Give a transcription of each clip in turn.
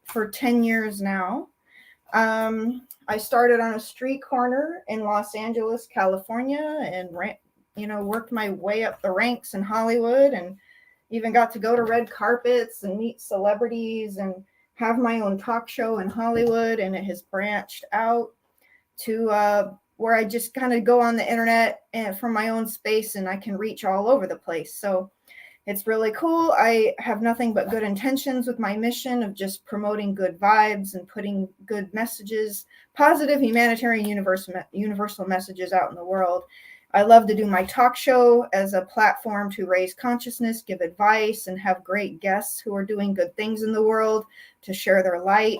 for 10 years now. I started on a street corner in Los Angeles, California, and worked my way up the ranks in Hollywood, and even got to go to red carpets and meet celebrities and have my own talk show in Hollywood. And it has branched out to where I just kind of go on the internet and from my own space, and I can reach all over the place. So it's really cool. I have nothing but good intentions with my mission of just promoting good vibes and putting good messages, positive humanitarian universal messages out in the world. I love to do my talk show as a platform to raise consciousness, give advice, and have great guests who are doing good things in the world to share their light.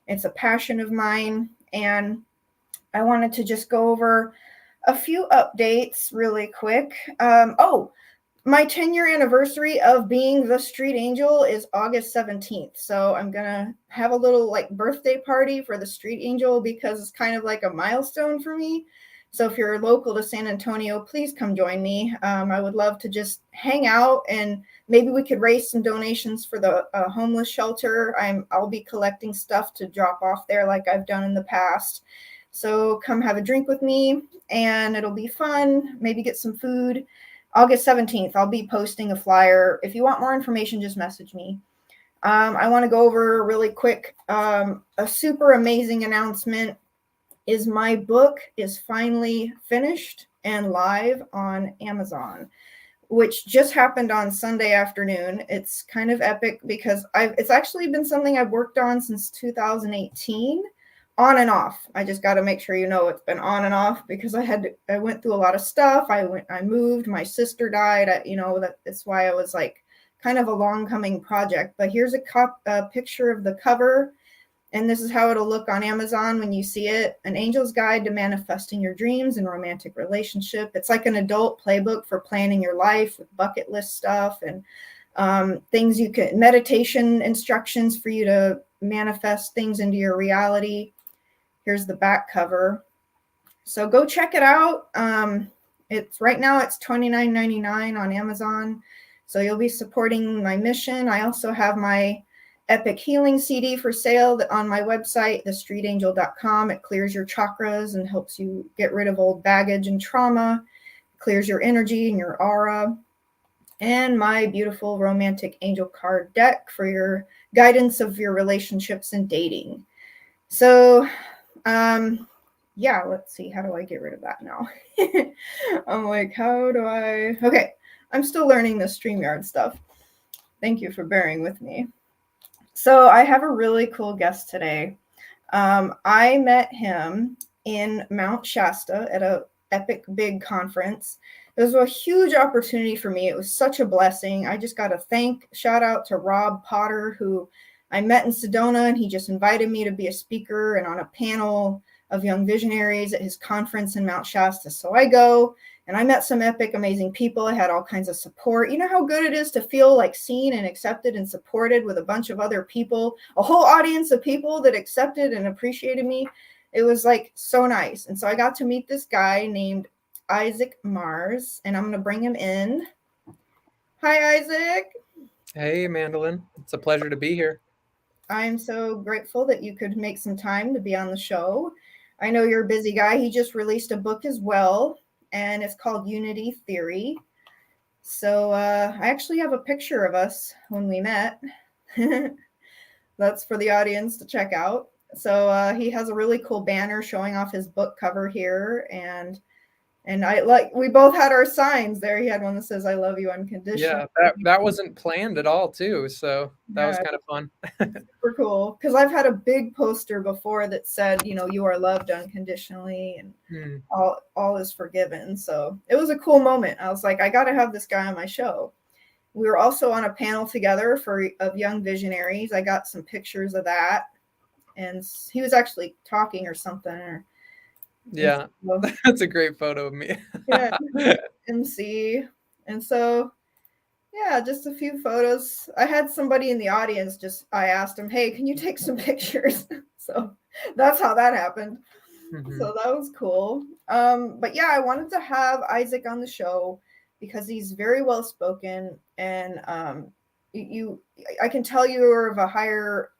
It's a passion of mine. And I wanted to just go over a few updates really quick. My 10-year anniversary of being the Street Angel is August 17th. So I'm going to have a little birthday party for the Street Angel because it's kind of like a milestone for me. So if you're local to San Antonio, please come join me. I would love to just hang out, and maybe we could raise some donations for the homeless shelter. I'll be collecting stuff to drop off there like I've done in the past. So come have a drink with me and it'll be fun. Maybe get some food. August 17th, I'll be posting a flyer. If you want more information, just message me. I want to go over really quick. A super amazing announcement is my book is finally finished and live on Amazon, which just happened on Sunday afternoon. It's kind of epic because it's actually been something I've worked on since 2018, on and off. I just got to make sure it's been on and off because I went through a lot of stuff. I moved, my sister died. That's why I was kind of a long coming project. But here's a picture of the cover. And this is how it'll look on Amazon when you see it. An Angel's Guide to Manifesting Your Dreams and Romantic Relationship. It's like an adult playbook for planning your life with bucket list stuff and meditation instructions for you to manifest things into your reality. Here's the back cover. So go check it out. It's right now it's $29.99 on Amazon. So you'll be supporting my mission. I also have my Epic Healing CD for sale on my website, thestreetangel.com. It clears your chakras and helps you get rid of old baggage and trauma, clears your energy and your aura. And my beautiful romantic angel card deck for your guidance of your relationships and dating. So, let's see. How do I get rid of that now? I'm like, okay. I'm still learning the StreamYard stuff. Thank you for bearing with me. So I have a really cool guest today. I met him in Mount Shasta at a epic big conference. It was a huge opportunity for me. It was such a blessing. I just got to shout out to Rob Potter, who I met in Sedona, and he just invited me to be a speaker and on a panel of young visionaries at his conference in Mount Shasta. So I go, and I met some epic, amazing people. I had all kinds of support. You know how good it is to feel seen and accepted and supported with a bunch of other people, a whole audience of people that accepted and appreciated me. It was so nice. And so I got to meet this guy named Isaac Mars, and I'm going to bring him in. Hi, Isaac. Hey, Mandelyn. It's a pleasure to be here. I'm so grateful that you could make some time to be on the show. I know you're a busy guy. He just released a book as well, and it's called Unity Theory. So I actually have a picture of us when we met. That's for the audience to check out. So he has a really cool banner showing off his book cover here, and we both had our signs there. He had one that says, "I love you unconditionally." Yeah, that wasn't planned at all, too. So that was kind of fun. Super cool. Because I've had a big poster before that said, you are loved unconditionally and all is forgiven. So it was a cool moment. I was like, I got to have this guy on my show. We were also on a panel together of young visionaries. I got some pictures of that. And he was actually talking or something. Yeah, that's a great photo of me. Yeah, MC. And so, yeah, just a few photos. I had somebody in the audience, I asked him, hey, can you take some pictures? So that's how that happened. Mm-hmm. So that was cool. But yeah, I wanted to have Isaac on the show because he's very well spoken, and I can tell you're of a higher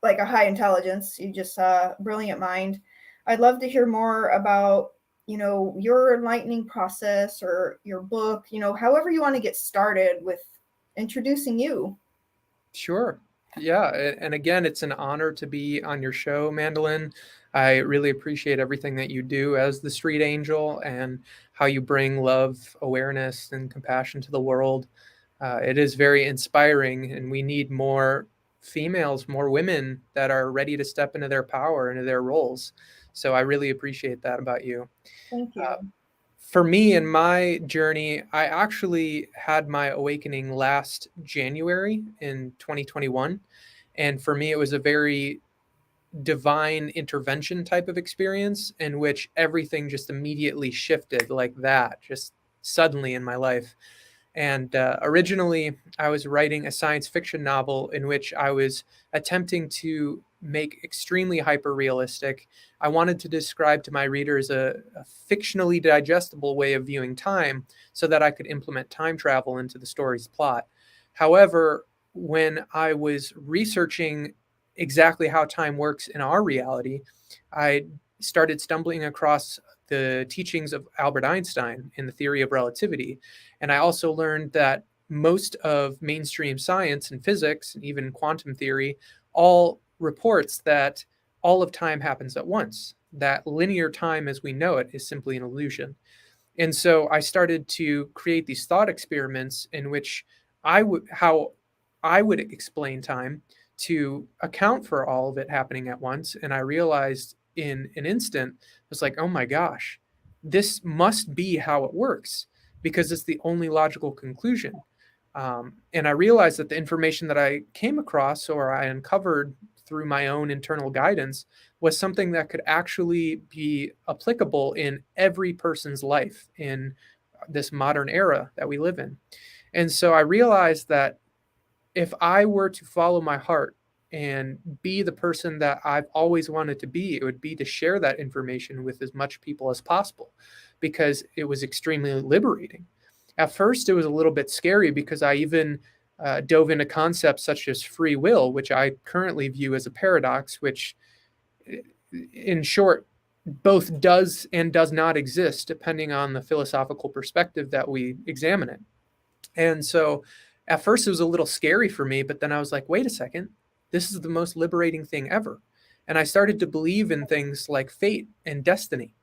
like a high intelligence. You just a brilliant mind. I'd love to hear more about, your enlightening process or your book, however you want to get started with introducing you. Sure. Yeah. And again, it's an honor to be on your show, Mandolin. I really appreciate everything that you do as the street angel and how you bring love, awareness, and compassion to the world. It is very inspiring, and we need more females, more women that are ready to step into their power, into their roles. So I really appreciate that about you. Thank Uh, you. for me in my journey, I actually had my awakening last January in 2021. And for me, it was a very divine intervention type of experience in which everything just immediately shifted like that, just suddenly in my life. And originally, I was writing a science fiction novel in which I was attempting to make extremely hyper realistic. I wanted to describe to my readers a fictionally digestible way of viewing time so that I could implement time travel into the story's plot. However, when I was researching exactly how time works in our reality, I started stumbling across the teachings of Albert Einstein in the theory of relativity. And I also learned that most of mainstream science and physics and even quantum theory all reports that all of time happens at once, that linear time as we know it is simply an illusion. And so I started to create these thought experiments in which how I would explain time to account for all of it happening at once. And I realized in an instant, I was like, oh my gosh, this must be how it works because it's the only logical conclusion. And I realized that the information that I came across or I uncovered through my own internal guidance was something that could actually be applicable in every person's life in this modern era that we live in. And so I realized that if I were to follow my heart and be the person that I've always wanted to be, it would be to share that information with as much people as possible because it was extremely liberating. At first, it was a little bit scary because I even dove into concepts such as free will, which I currently view as a paradox, which, in short, both does and does not exist depending on the philosophical perspective that we examine it. And so at first it was a little scary for me, but then I was like, wait a second, this is the most liberating thing ever. And I started to believe in things like fate and destiny.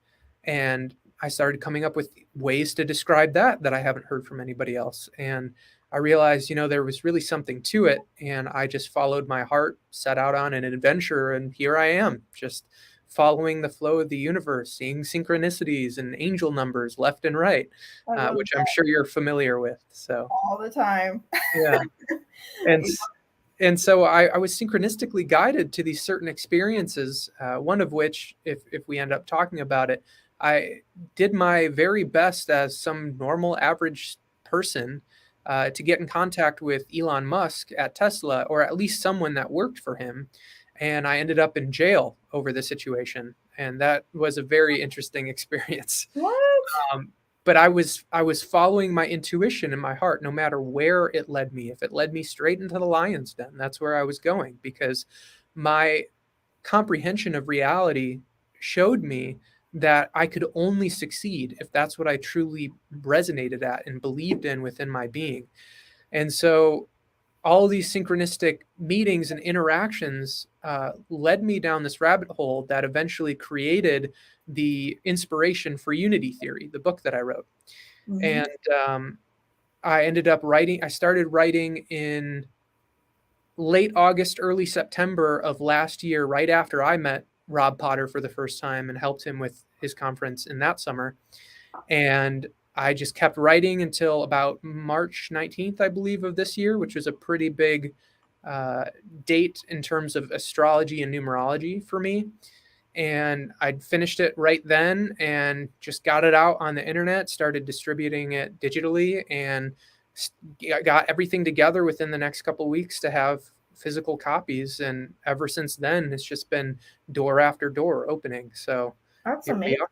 And I started coming up with ways to describe that I haven't heard from anybody else. And I realized, there was really something to it. And I just followed my heart, set out on an adventure. And here I am, just following the flow of the universe, seeing synchronicities and angel numbers left and right, I love which I'm sure you're familiar with. So, all the time. yeah. And and so I was synchronistically guided to these certain experiences. One of which, if we end up talking about it, I did my very best as some normal average person to get in contact with Elon Musk at Tesla, or at least someone that worked for him. And I ended up in jail over the situation, and that was a very interesting experience. What? Um, but I was following my intuition in my heart, no matter where it led me. If it led me straight into the lion's den, that's where I was going because my comprehension of reality showed me that I could only succeed if that's what I truly resonated at and believed in within my being. And so all these synchronistic meetings and interactions led me down this rabbit hole that eventually created the inspiration for Unity Theory, the book that I wrote. Mhm. And I ended up writing, I started writing in late August, early September of last year, right after I met Rob Potter for the first time and helped him with his conference in that summer. And I just kept writing until about March 19th, I believe, of this year, which was a pretty big uh, date in terms of astrology and numerology for me. And I'd finished it right then and just got it out on the internet, started distributing it digitally, and got everything together within the next couple of weeks to have physical copies. And ever since then, it's just been door after door opening. So That's here we amazing. are.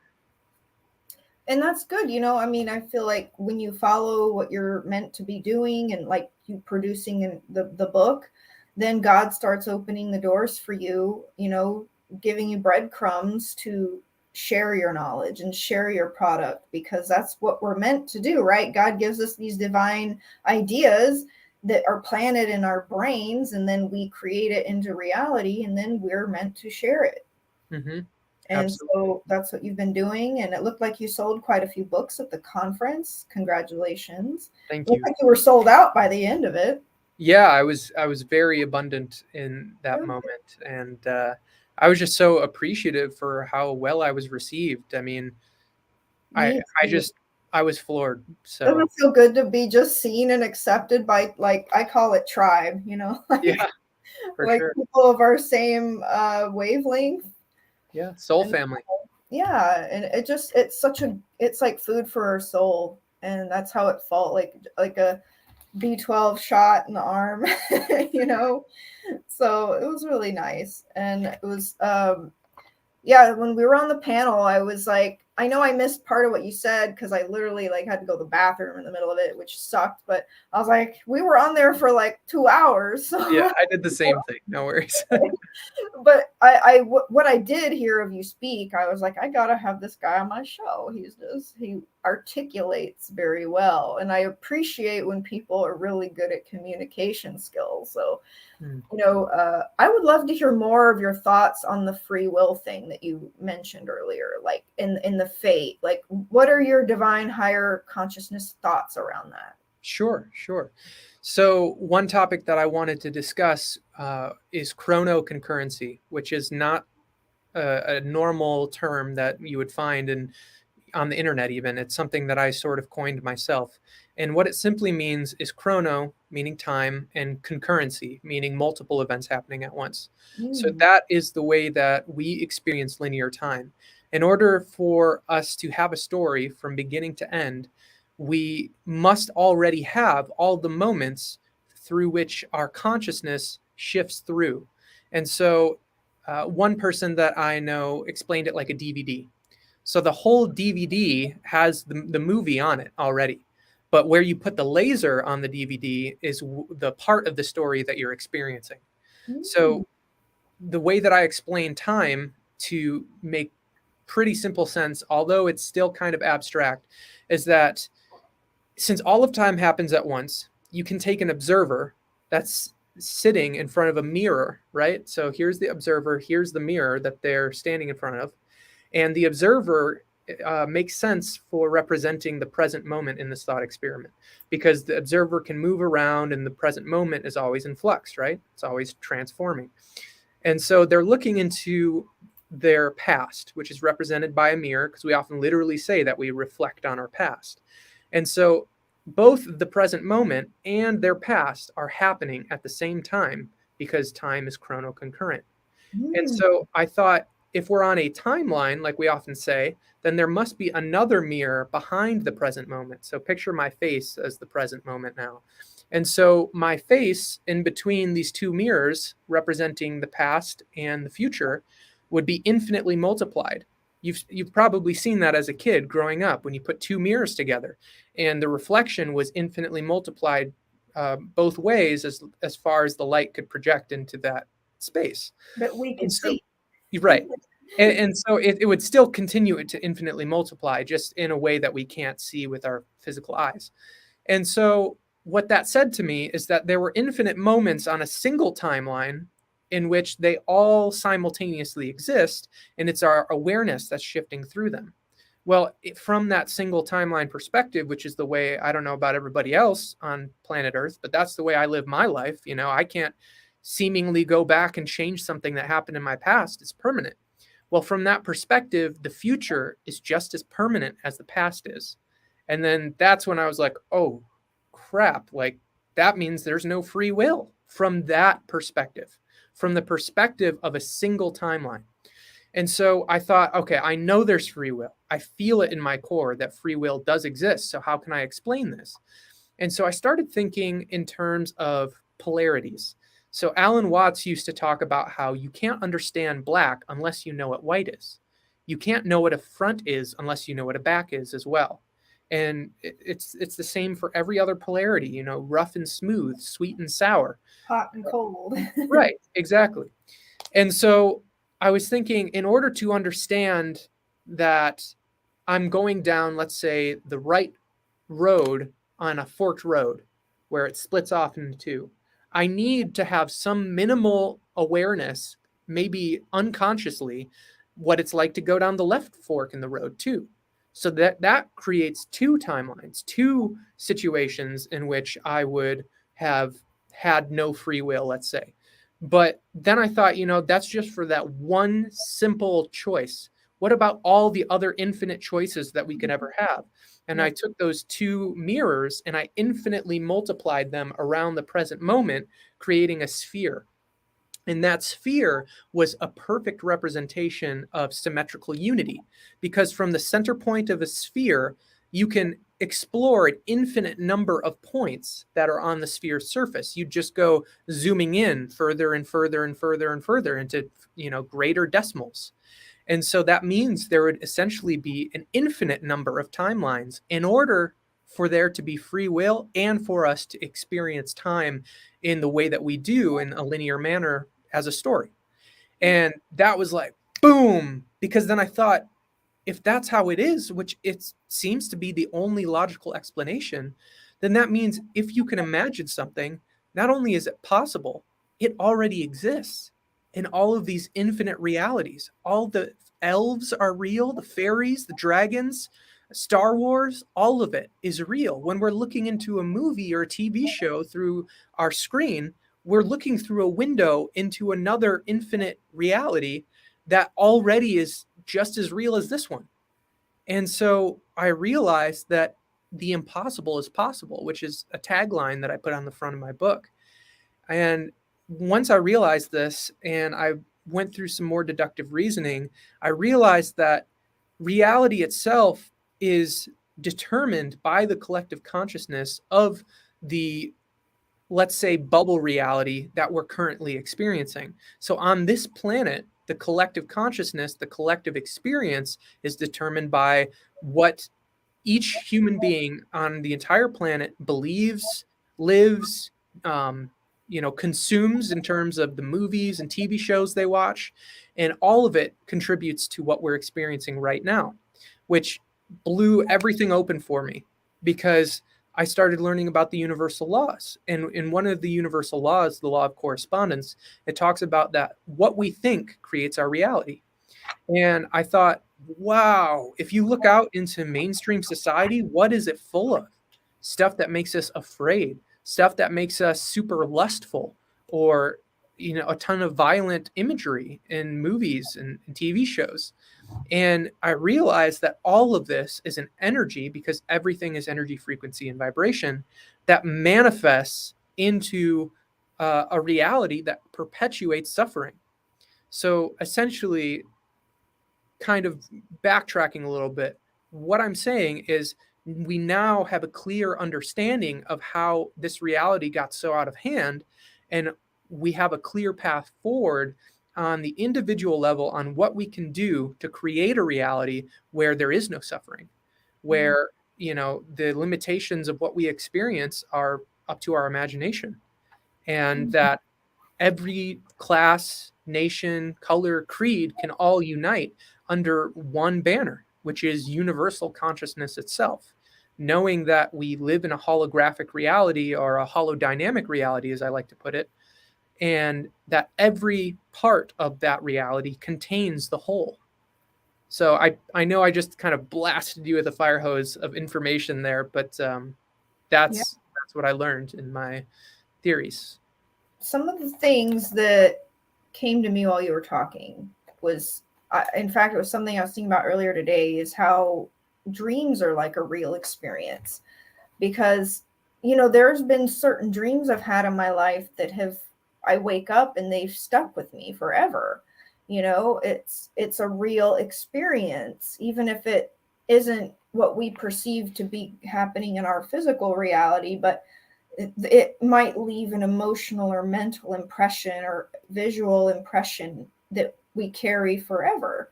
And that's good. I mean, I feel like when you follow what you're meant to be doing and like you producing in the book, then God starts opening the doors for you, giving you breadcrumbs to share your knowledge and share your product, because that's what we're meant to do, right? God gives us these divine ideas that are planted in our brains, and then we create it into reality, and then we're meant to share it. Mm-hmm. And Absolutely. so that's what you've been doing. And it looked like you sold quite a few books at the conference. Congratulations. Thank It looked you. like you were sold out by the end of it. Yeah, I was very abundant in that Good. moment, and I was just so appreciative for how well I was received. I mean, I Me I too. just I was floored. So Doesn't feel good to be just seen and accepted by, like, I call it tribe, like yeah, for like sure. people of our same wavelength. Yeah, soul And family. yeah, and it's like food for our soul. And that's how it felt, like a B12 shot in the arm, you know? So it was really nice. And it was, yeah, when we were on the panel, I was like, I know I missed part of what you said because I literally like had to go to the bathroom in the middle of it, which sucked. But I was like, we were on there for like 2 hours. Yeah, So I did the same thing. No worries. but what I did hear of you speak, I was like, I gotta have this guy on my show. He articulates very well, and I appreciate when people are really good at communication skills. So, Hmm. I would love to hear more of your thoughts on the free will thing that you mentioned earlier, like in the fate. Like, what are your divine higher consciousness thoughts around that? Sure, sure. So one topic that I wanted to discuss is chrono-concurrency, which is not a normal term that you would find in on the internet even. It's something that I sort of coined myself. And what it simply means is chrono, meaning time, and concurrency, meaning multiple events happening at once. So Mm, that is the way that we experience linear time. In order for us to have a story from beginning to end, we must already have all the moments through which our consciousness shifts through. And so, one person that I know explained it like a DVD. So the whole DVD has the movie on it already. But where you put the laser on the DVD is the part of the story that you're experiencing. mm, So the way that I explain time to make pretty simple sense, although it's still kind of abstract, is that since all of time happens at once, you can take an observer that's sitting in front of a mirror, right? So here's the observer, here's the mirror that they're standing in front of, and the observer makes sense for representing the present moment in this thought experiment because the observer can move around and the present moment is always in flux, right? It's always transforming. And so they're looking into their past, which is represented by a mirror, because we often literally say that we reflect on our past. And so both the present moment and their past are happening at the same time because time is chronoconcurrent. And mm. so I thought if we're on a timeline, like we often say, then there must be another mirror behind the present moment. So picture my face as the present moment now. And so my face in between these two mirrors, representing the past and the future, would be infinitely multiplied. You've probably seen that as a kid growing up when you put two mirrors together and the reflection was infinitely multiplied both ways as far as the light could project into that space. But we And could so, see. you're right. And so it would still continue to infinitely multiply, just in a way that we can't see with our physical eyes. And so, what that said to me is that there were infinite moments on a single timeline in which they all simultaneously exist, and it's our awareness that's shifting through them. Well, from that single timeline perspective, which is the way I don't know about everybody else on planet Earth, but that's the way I live my life. I can't seemingly go back and change something that happened in my past. It's permanent. Well, from that perspective, the future is just as permanent as the past is. And then that's when I was like, oh, crap. Like, that means there's no free will from that perspective, from the perspective of a single timeline. And so I thought, okay, I know there's free will. I feel it in my core that free will does exist. So how can I explain this? And so I started thinking in terms of polarities. So Alan Watts used to talk about how you can't understand black unless you know what white is. You can't know what a front is unless you know what a back is as well. And it's the same for every other polarity, you know, rough and smooth, sweet and sour. Hot and cold. Right, exactly. And so I was thinking, in order to understand that I'm going down, let's say, the right road on a forked road where it splits off into two, I need to have some minimal awareness, maybe unconsciously, what it's like to go down the left fork in the road too. So that creates two timelines, two situations in which I would have had no free will, let's say. But then I thought, you know, that's just for that one simple choice. What about all the other infinite choices that we could ever have? And I Yep. took those two mirrors and I infinitely multiplied them around the present moment, creating a sphere. And that sphere was a perfect representation of symmetrical unity, because from the center point of a sphere, you can explore an infinite number of points that are on the sphere's surface. You just go zooming in further and further and further and further into, you know, greater decimals. And so that means there would essentially be an infinite number of timelines in order for there to be free will and for us to experience time in the way that we do in a linear manner as a story. And that was like, boom, because then I thought, if that's how it is, which it seems to be the only logical explanation, then that means if you can imagine something, not only is it possible, it already exists in all of these infinite realities. All the elves are real, the fairies, the dragons, Star Wars, all of it is real. When we're looking into a movie or a TV show through our screen, we're looking through a window into another infinite reality that already is just as real as this one. And so I realized that the impossible is possible, which is a tagline that I put on the front of my book. And once I realized this and I went through some more deductive reasoning, I realized that reality itself is determined by the collective consciousness of the, let's say, bubble reality that we're currently experiencing. So on this planet, the collective consciousness, the collective experience is determined by what each human being on the entire planet believes, lives, um, you know, consumes in terms of the movies and TV shows they watch, and all of it contributes to what we're experiencing right now, which blew everything open for me because I started learning about the universal laws. And in one of the universal laws, the law of correspondence, it talks about that what we think creates our reality. And I thought, wow, if you look out into mainstream society, what is it full of? Stuff that makes us afraid, stuff that makes us super lustful, or, you know, a ton of violent imagery in movies and TV shows. And I realized that all of this is an energy, because everything is energy, frequency, and vibration, that manifests into a reality that perpetuates suffering. So essentially, kind of backtracking a little bit, what I'm saying is we now have a clear understanding of how this reality got so out of hand, and we have a clear path forward on the individual level on what we can do to create a reality where there is no suffering, where, you know, the limitations of what we experience are up to our imagination, and that every class, nation, color, creed can all unite under one banner, which is universal consciousness itself. Knowing that we live in a holographic reality, or a holodynamic reality, as I like to put it, and that every part of that reality contains the whole. So I know I just kind of blasted you with a fire hose of information there, but Yeah. that's what I learned in my theories. Some of the things that came to me while you were talking was, in fact, it was something I was thinking about earlier today, is how dreams are like a real experience. Because, you know, there's been certain dreams I've had in my life that have, I wake up and they've stuck with me forever. You know, it's a real experience, even if it isn't what we perceive to be happening in our physical reality, but it might leave an emotional or mental impression or visual impression that we carry forever.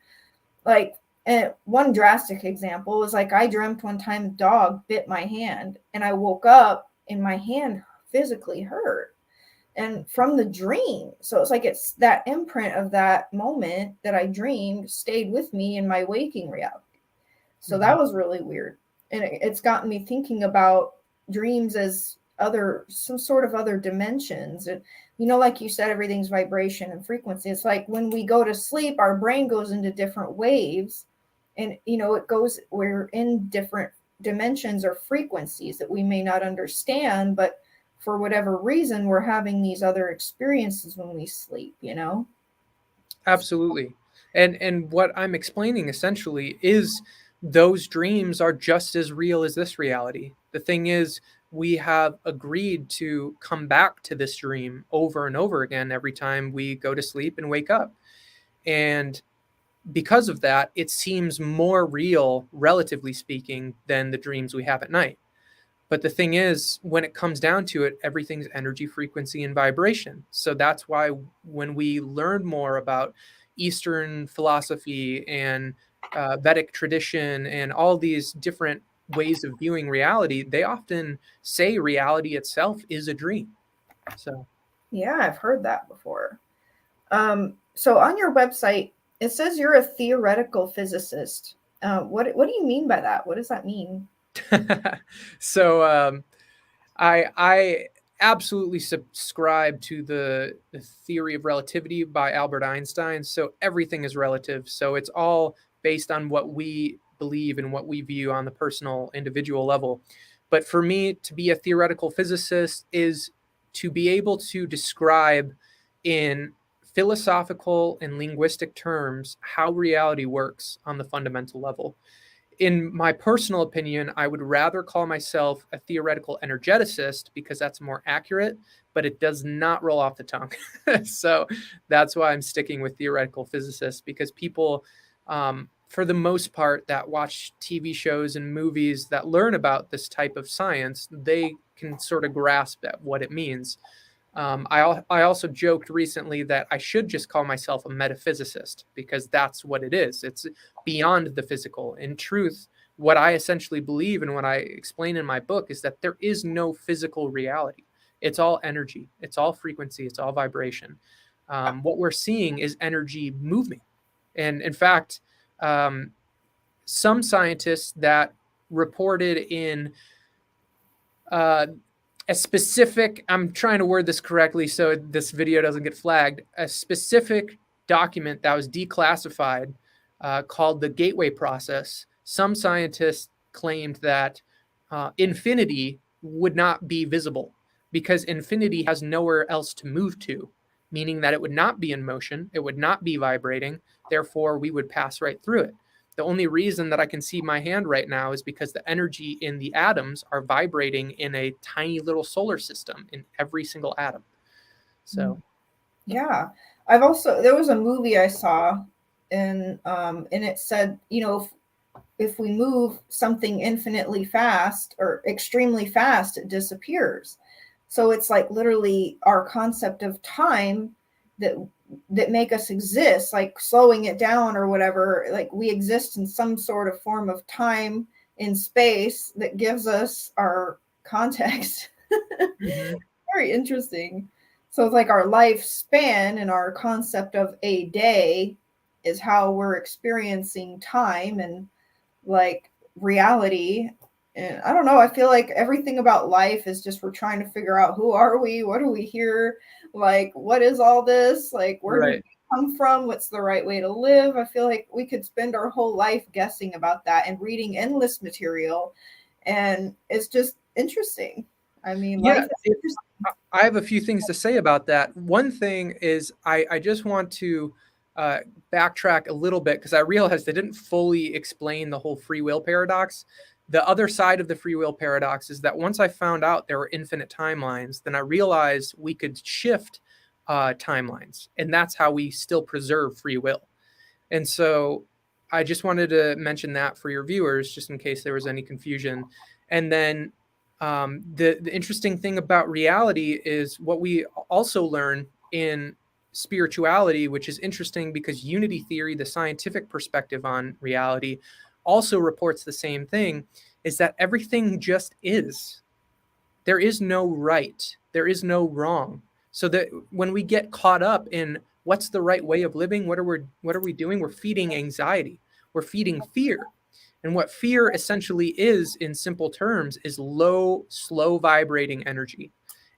Like, And one drastic example was like I dreamt one time a dog bit my hand, and I woke up and my hand physically hurt. And from the dream. So it's like it's that imprint of that moment that I dreamed stayed with me in my waking reality. So Mhm. that was really weird. And it's gotten me thinking about dreams as other, some sort of other dimensions. And, like you said, everything's vibration and frequency. It's like when we go to sleep, our brain goes into different waves, and, it goes, we're in different dimensions or frequencies that we may not understand, but for whatever reason, we're having these other experiences when we sleep. Absolutely. And what I'm explaining essentially is those dreams are just as real as this reality. The thing is, we have agreed to come back to this dream over and over again every time we go to sleep and wake up. And because of that, it seems more real, relatively speaking, than the dreams we have at night. But the thing is, when it comes down to it, everything's energy, frequency, and vibration. So that's why when we learn more about Eastern philosophy and Vedic tradition and all these different ways of viewing reality, they often say reality itself is a dream. So, Yeah, I've heard that before. So on your website, it says you're a theoretical physicist. What do you mean by that? What does that mean? so I absolutely subscribe to the theory of relativity by Albert Einstein. So everything is relative. So it's all based on what we believe and what we view on the personal individual level. But for me, to be a theoretical physicist is to be able to describe in philosophical and linguistic terms how reality works on the fundamental level. In my personal opinion, I would rather call myself a theoretical energeticist because that's more accurate, but it does not roll off the tongue. So that's why I'm sticking with theoretical physicist, because people, for the most part, that watch TV shows and movies that learn about this type of science, they can sort of grasp at what it means. I also joked recently that I should just call myself a metaphysicist because that's what it is. It's beyond the physical. In truth, what I essentially believe and what I explain in my book is that there is no physical reality. It's all energy, it's all frequency, it's all vibration. What we're seeing is energy moving. And in fact, um, some scientists that reported in uh, a specific, I'm trying to word this correctly so this video doesn't get flagged, a specific document that was declassified called the gateway process. Some scientists claimed that infinity would not be visible because infinity has nowhere else to move to, meaning that it would not be in motion, it would not be vibrating, therefore we would pass right through it. The only reason that I can see my hand right now is because the energy in the atoms are vibrating in a tiny little solar system in every single atom. So, Yeah, there was a movie I saw, and it said, if we move something infinitely fast or extremely fast, it disappears. So it's like literally our concept of time that make us exist, like slowing it down or whatever. Like we exist in some sort of form of time in space that gives us our context. mhm. Very interesting. So it's like our lifespan and our concept of a day is how we're experiencing time and like reality. And I don't know, I feel like everything about life is just we're trying to figure out who are we, what are we here, like what is all this, like where did Right. we come from, what's the right way to live. I feel like we could spend our whole life guessing about that and reading endless material, and it's just interesting. I mean, life Yeah, is it, interesting. I have a few things to say about that. One thing is I just want to uh, backtrack a little bit because I realized I didn't fully explain the whole free will paradox. The other side of the free will paradox is that once I found out there were infinite timelines, then I realized we could shift timelines, and that's how we still preserve free will. And so I just wanted to mention that for your viewers, just in case there was any confusion. And then the interesting thing about reality is what we also learn in spirituality, which is interesting because unity theory, the scientific perspective on reality, also reports the same thing, is that everything just is. There is no right, there is no wrong. So that when we get caught up in what's the right way of living, what are we doing? We're feeding anxiety. We're feeding fear. And what fear essentially is, in simple terms, is low, slow vibrating energy.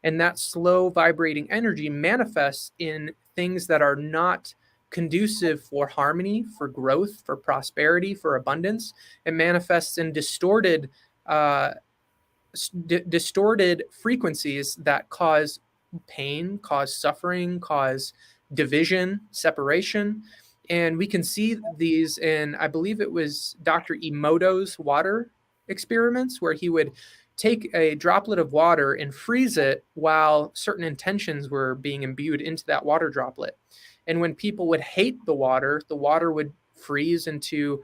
And that slow vibrating energy manifests in things that are not conducive for harmony, for growth, for prosperity, for abundance. It manifests in uh, distorted frequencies that cause pain, cause suffering, cause division, separation. And we can see these in, I believe it was Dr. Emoto's water experiments, where he would take a droplet of water and freeze it while certain intentions were being imbued into that water droplet. And when people would hate the water would freeze into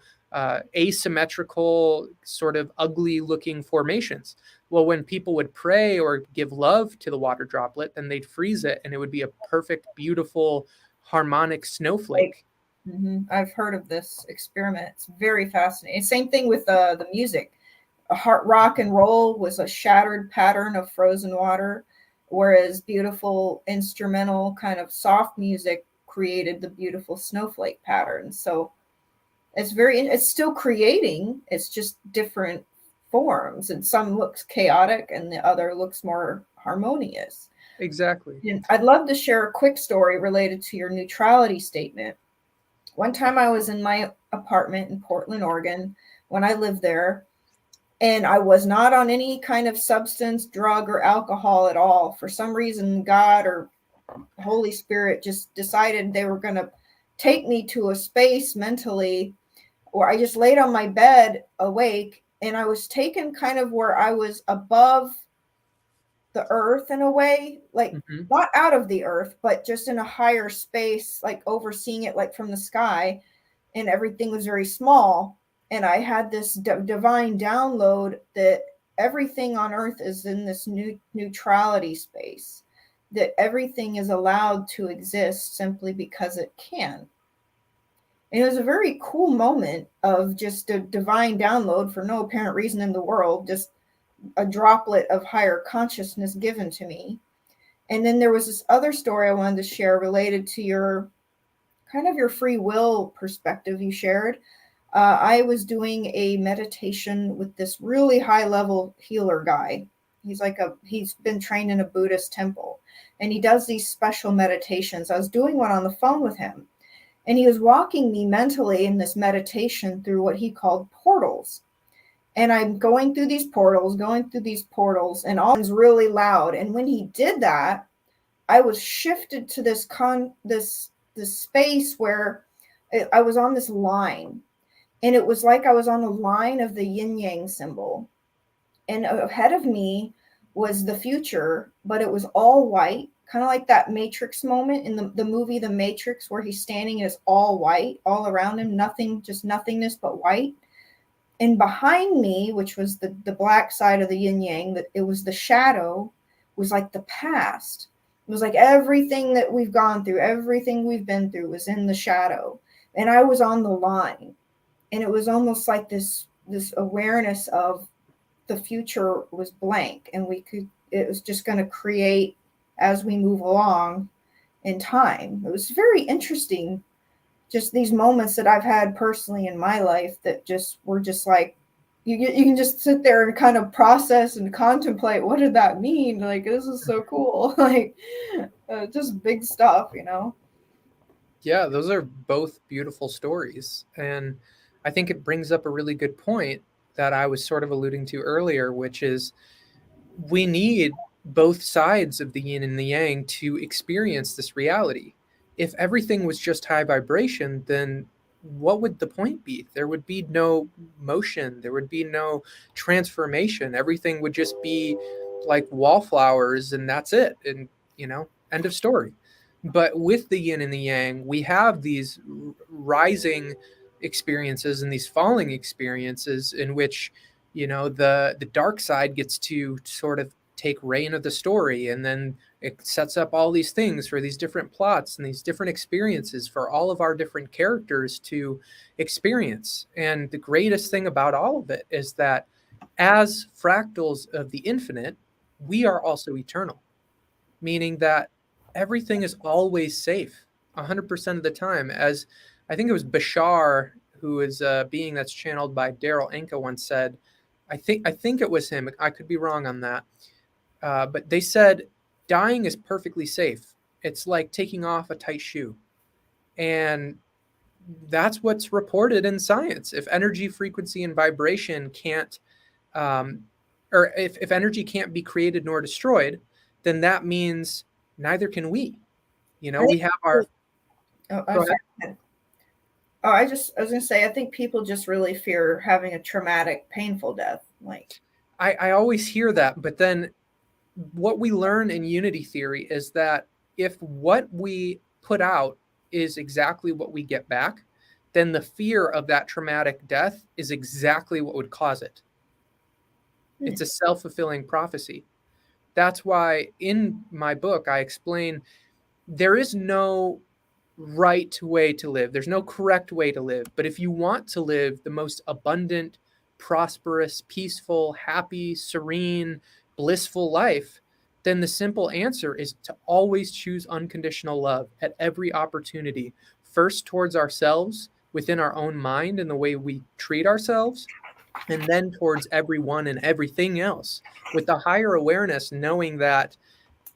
asymmetrical, sort of ugly looking formations. Well, when people would pray or give love to the water droplet, then they'd freeze it and it would be a perfect, beautiful, harmonic Like, snowflake. I've heard of this experiment. It's very fascinating. Same thing with the music. A heart rock and roll was a shattered pattern of frozen water, whereas beautiful instrumental kind of soft music created the beautiful snowflake pattern. So it's still creating, it's just different forms, and some looks chaotic and the other looks more harmonious. Exactly. And I'd love to share a quick story related to your neutrality statement. One time I was in my apartment in Portland, Oregon, when I lived there, and I was not on any kind of substance, drug, or alcohol at all. For some reason, God or Holy Spirit just decided they were going to take me to a space mentally where I just laid on my bed awake, and I was taken kind of where I was above the earth in a way, like Mm-hmm. not out of the earth, but just in a higher space, like overseeing it like from the sky, and everything was very small. And I had this divine download that everything on earth is in this new neutrality space, that everything is allowed to exist simply because it can. And it was a very cool moment of just a divine download for no apparent reason in the world, just a droplet of higher consciousness given to me. And then there was this other story I wanted to share related to your kind of your free will perspective you shared. I was doing a meditation with this really high level healer guy. He's been trained in a Buddhist temple, and he does these special meditations. I was doing one on the phone with him, and he was walking me mentally in this meditation through what he called portals. And I'm going through these portals, and all is really loud. And when he did that, I was shifted to this space where I was on this line, and it was like I was on the line of the yin yang symbol. And ahead of me was the future, but it was all white, kind of like that Matrix moment in the movie The Matrix, where he's standing and it's all white all around him, nothing, just nothingness but white. And behind me, which was the black side of the yin yang, that it was the shadow, was like the past. It was like everything that we've gone through, everything we've been through was in the shadow. And I was on the line. And it was almost like this awareness of the future was blank, and it was just going to create as we move along in time. It was very interesting, just these moments that I've had personally in my life that just were just like, you can just sit there and kind of process and contemplate, what did that mean? Like, this is so cool. Like, just big stuff. Yeah, those are both beautiful stories. And I think it brings up a really good point that I was sort of alluding to earlier, which is we need both sides of the yin and the yang to experience this reality. If everything was just high vibration, then what would the point be? There would be no motion, there would be no transformation. Everything would just be like wallflowers and that's it. And, end of story. But with the yin and the yang, we have these rising experiences and these falling experiences in which the dark side gets to sort of take reign of the story, and then It sets up all these things for these different plots and these different experiences for all of our different characters to experience. And the greatest thing about all of it is that as fractals of the infinite, we are also eternal, meaning that everything is always safe 100% of the time. As I think it was Bashar, who is a being that's channeled by Daryl Anka, once said, I think it was him. I could be wrong on that, but they said dying is perfectly safe. It's like taking off a tight shoe, and that's what's reported in science. If energy, frequency, and vibration can't um, or if energy can't be created nor destroyed, then that means neither can we. I We think have people, our. oh, I'm Go ahead. sorry. Oh, I was gonna say, I think people just really fear having a traumatic, painful death. Like, I always hear that, but then what we learn in unity theory is that if what we put out is exactly what we get back, then the fear of that traumatic death is exactly what would cause it. hmm, It's a self fulfilling prophecy. That's why in my book, I explain there is no right way to live. There's no correct way to live. But if you want to live the most abundant, prosperous, peaceful, happy, serene, blissful life, then the simple answer is to always choose unconditional love at every opportunity. First, towards ourselves, within our own mind and the way we treat ourselves, and then towards everyone and everything else, with the higher awareness, knowing that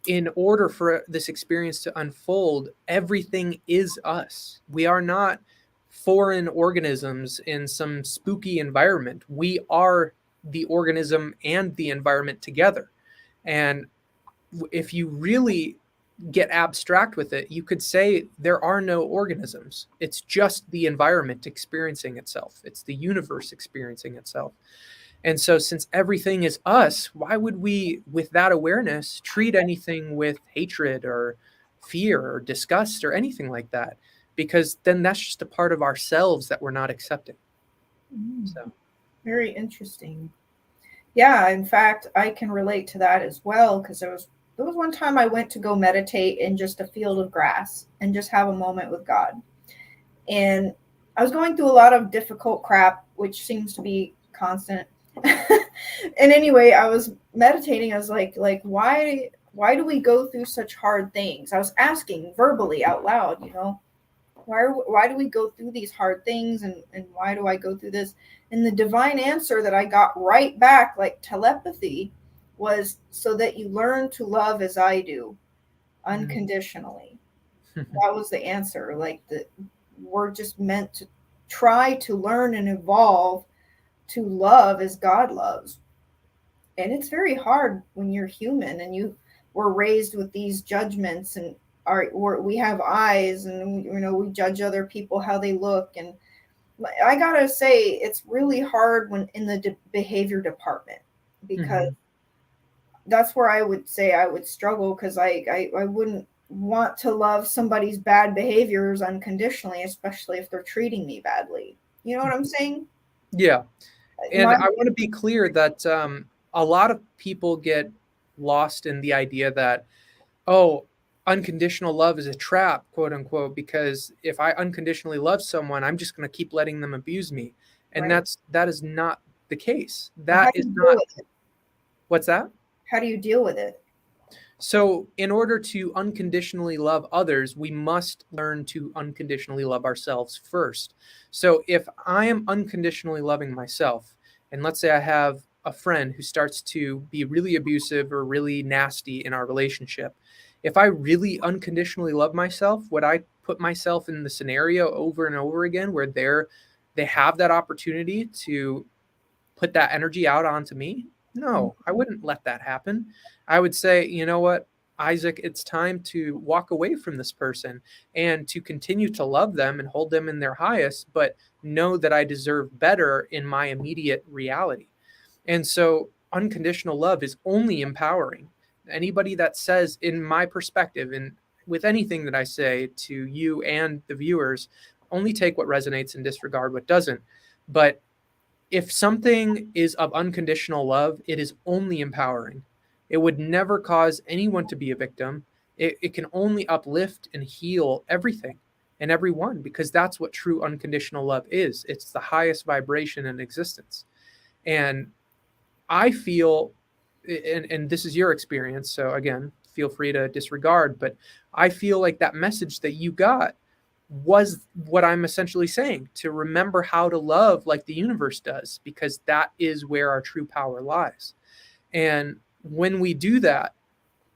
in order for this experience to unfold, everything is us. We are not foreign organisms in some spooky environment. We are the organism and the environment together. And if you really get abstract with it, you could say there are no organisms. It's just the environment experiencing itself, it's the universe experiencing itself. And so, since everything is us, why would we, with that awareness, treat anything with hatred or fear or disgust or anything like that? Because then that's just a part of ourselves that we're not accepting. So, very interesting. Yeah, in fact, I can relate to that as well because there was one time I went to go meditate in just a field of grass and just have a moment with God. And I was going through a lot of difficult crap, which seems to be constant. And anyway, I was meditating. I was like, why do we go through such hard things? I was asking verbally out loud, why do we go through these hard things, and why do I go through this? And the divine answer that I got right back, like telepathy, was so that you learn to love as I do, unconditionally. That was the answer. Like, we're just meant to try to learn and evolve to love as God loves. And it's very hard when you're human and you were raised with these judgments, and we have eyes, and we judge other people how they look. And I gotta say, it's really hard when in the behavior department, because mhm. that's where I would say I would struggle, because I wouldn't want to love somebody's bad behaviors unconditionally, especially if they're treating me badly. You know what I'm saying? Yeah. And My I want to be clear that a lot of people get lost in the idea that, oh, unconditional love is a trap, quote unquote, because if I unconditionally love someone, I'm just going to keep letting them abuse me. And right. that is not the case. Well, how That do is you deal not. with it? What's that? How do you deal with it? So, in order to unconditionally love others, we must learn to unconditionally love ourselves first. So, if I am unconditionally loving myself, and let's say I have a friend who starts to be really abusive or really nasty in our relationship, if I really unconditionally love myself, would I put myself in the scenario over and over again where they have that opportunity to put that energy out onto me? No, I wouldn't let that happen. I would say, you know what, Isaac, it's time to walk away from this person and to continue to love them and hold them in their highest, but know that I deserve better in my immediate reality. And so unconditional love is only empowering. Anybody that says, in my perspective, and with anything that I say to you and the viewers, only take what resonates and disregard what doesn't. But if something is of unconditional love, it is only empowering. It would never cause anyone to be a victim. It can only uplift and heal everything and everyone, because that's what true unconditional love is. It's the highest vibration in existence. And I feel, and this is your experience, so again, feel free to disregard, but I feel like that message that you got was what I'm essentially saying, to remember how to love like the universe does, because that is where our true power lies. And when we do that,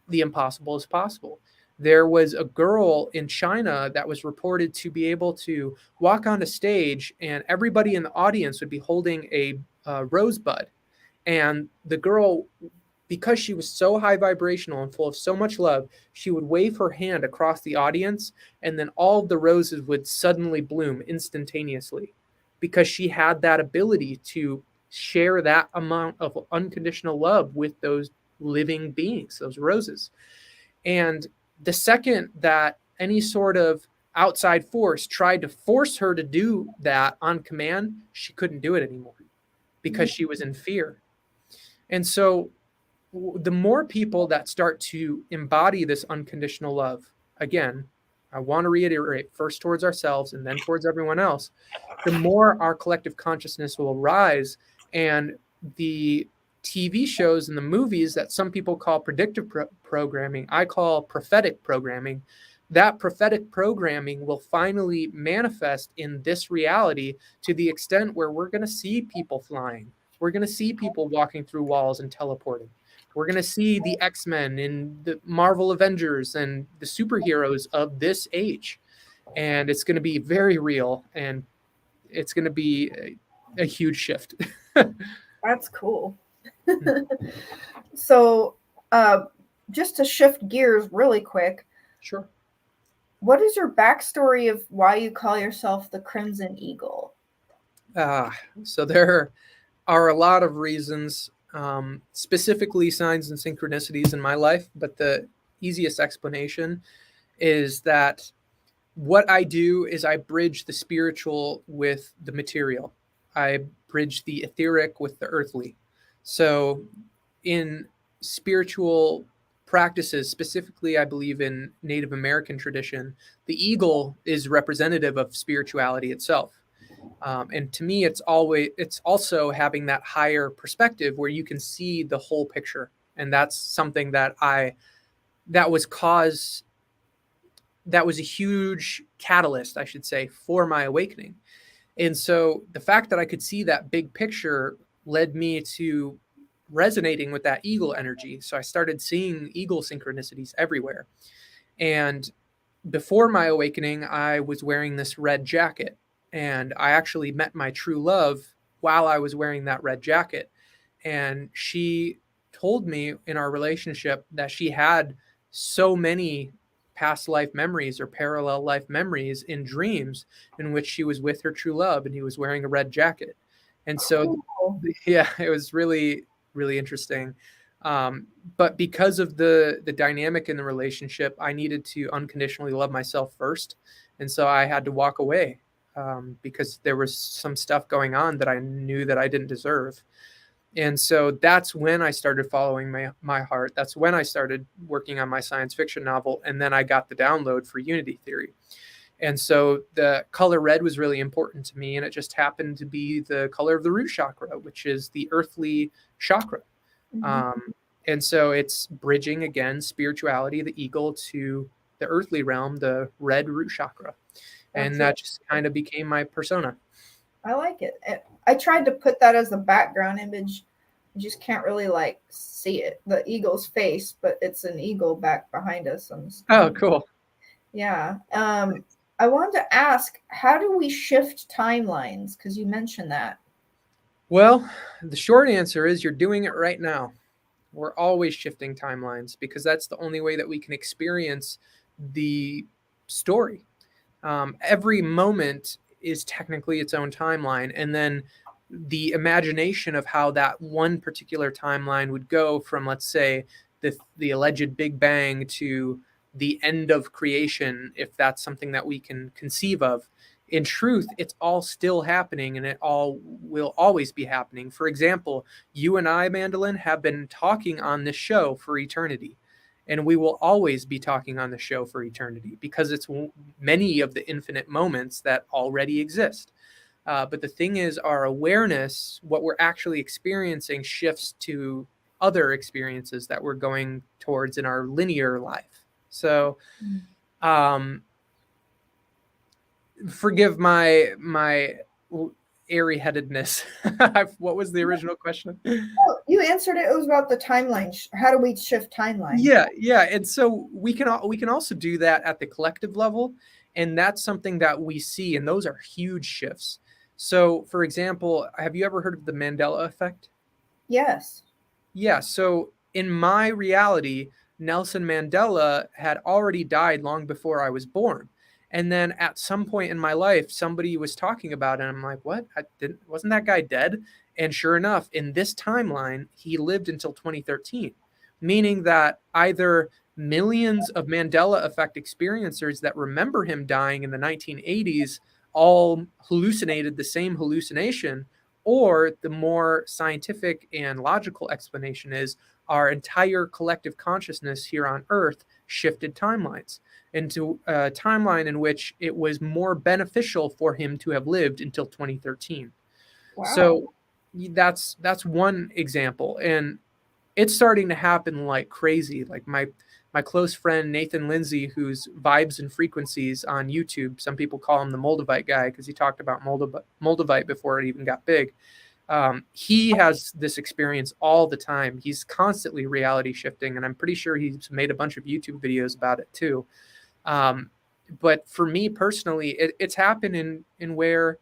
the impossible is possible. There was a girl in China that was reported to be able to walk on a stage, and everybody in the audience would be holding a rosebud. And the girl, because she was so high vibrational and full of so much love, she would wave her hand across the audience, and then all of the roses would suddenly bloom instantaneously, because she had that ability to share that amount of unconditional love with those living beings, those roses. And the second that any sort of outside force tried to force her to do that on command, she couldn't do it anymore because she was in fear. And so the more people that start to embody this unconditional love, again, I want to reiterate, first towards ourselves and then towards everyone else, the more our collective consciousness will rise. And the TV shows and the movies that some people call predictive programming, I call prophetic programming. That prophetic programming will finally manifest in this reality, to the extent where we're going to see people flying. We're going to see people walking through walls and teleporting. We're going to see the X-Men and the Marvel Avengers and the superheroes of this age. And it's going to be very real, and it's going to be a huge shift. That's cool. So, just to shift gears really quick, Sure. what is your backstory of why you call yourself the Crimson Eagle? So there are a lot of reasons, specifically signs and synchronicities in my life, but the easiest explanation is that what I do is I bridge the spiritual with the material. I bridge the etheric with the earthly. So in spiritual practices, specifically, I believe in Native American tradition, the eagle is representative of spirituality itself. And to me, it's also having that higher perspective where you can see the whole picture. And that's something that was cause that was a huge catalyst, I should say, for my awakening. And so the fact that I could see that big picture led me to resonating with that eagle energy. So I started seeing eagle synchronicities everywhere. And before my awakening, I was wearing this red jacket. And I actually met my true love while I was wearing that red jacket. And she told me in our relationship that she had so many past life memories or parallel life memories in dreams in which she was with her true love and he was wearing a red jacket. And so, Cool. yeah, it was really, really interesting. But because of the dynamic in the relationship, I needed to unconditionally love myself first. And so I had to walk away, because there was some stuff going on that I knew that I didn't deserve. And so that's when I started following my heart. That's when I started working on my science fiction novel. And then I got the download for Unity Theory. And so the color red was really important to me. And it just happened to be the color of the root chakra, which is the earthly chakra. Mhm. And so it's bridging, again, spirituality, the eagle, to the earthly realm, the red root chakra. And that just kind of became my persona. I like it. I tried to put that as a background image. You just can't really like see it, the eagle's face, but it's an eagle back behind us on the screen. Oh, cool. Yeah. I wanted to ask, how do we shift timelines? Because you mentioned that. Well, the short answer is you're doing it right now. We're always shifting timelines because that's the only way that we can experience the story. Every moment is technically its own timeline. And then the imagination of how that one particular timeline would go from, let's say, the alleged Big Bang to the end of creation, if that's something that we can conceive of, In truth, it's all still happening and it all will always be happening. For example, you and I, Mandelyn, have been talking on this show for eternity. And we will always be talking on the show for eternity because it's many of the infinite moments that already exist. But the thing is, our awareness, what we're actually experiencing, shifts to other experiences that we're going towards in our linear life. So, um, forgive my airy headedness. What was the original question? Oh, you answered it. It was about the timeline. How do we shift timeline? Yeah, and so we can also do that at the collective level, and that's something that we see, and those are huge shifts. So, for example, have you ever heard of the Mandela effect? Yes. Yeah, so in my reality, Nelson Mandela had already died long before I was born. And then at some point in my life, somebody was talking about it, and I'm like, "What? Wasn't that guy dead?" And sure enough, in this timeline, he lived until 2013, meaning that either millions of Mandela effect experiencers that remember him dying in the 1980s all hallucinated the same hallucination, or the more scientific and logical explanation is our entire collective consciousness here on Earth shifted timelines into a timeline in which it was more beneficial for him to have lived until 2013. Wow. So that's one example, and it's starting to happen like crazy. Like my close friend Nathan Lindsay, who's Vibes and Frequencies on YouTube. Some people call him the Moldavite guy because he talked about Moldavite before it even got big. He has this experience all the time. He's constantly reality shifting, and I'm pretty sure he's made a bunch of YouTube videos about it too. Um, but for me personally, it's happened in where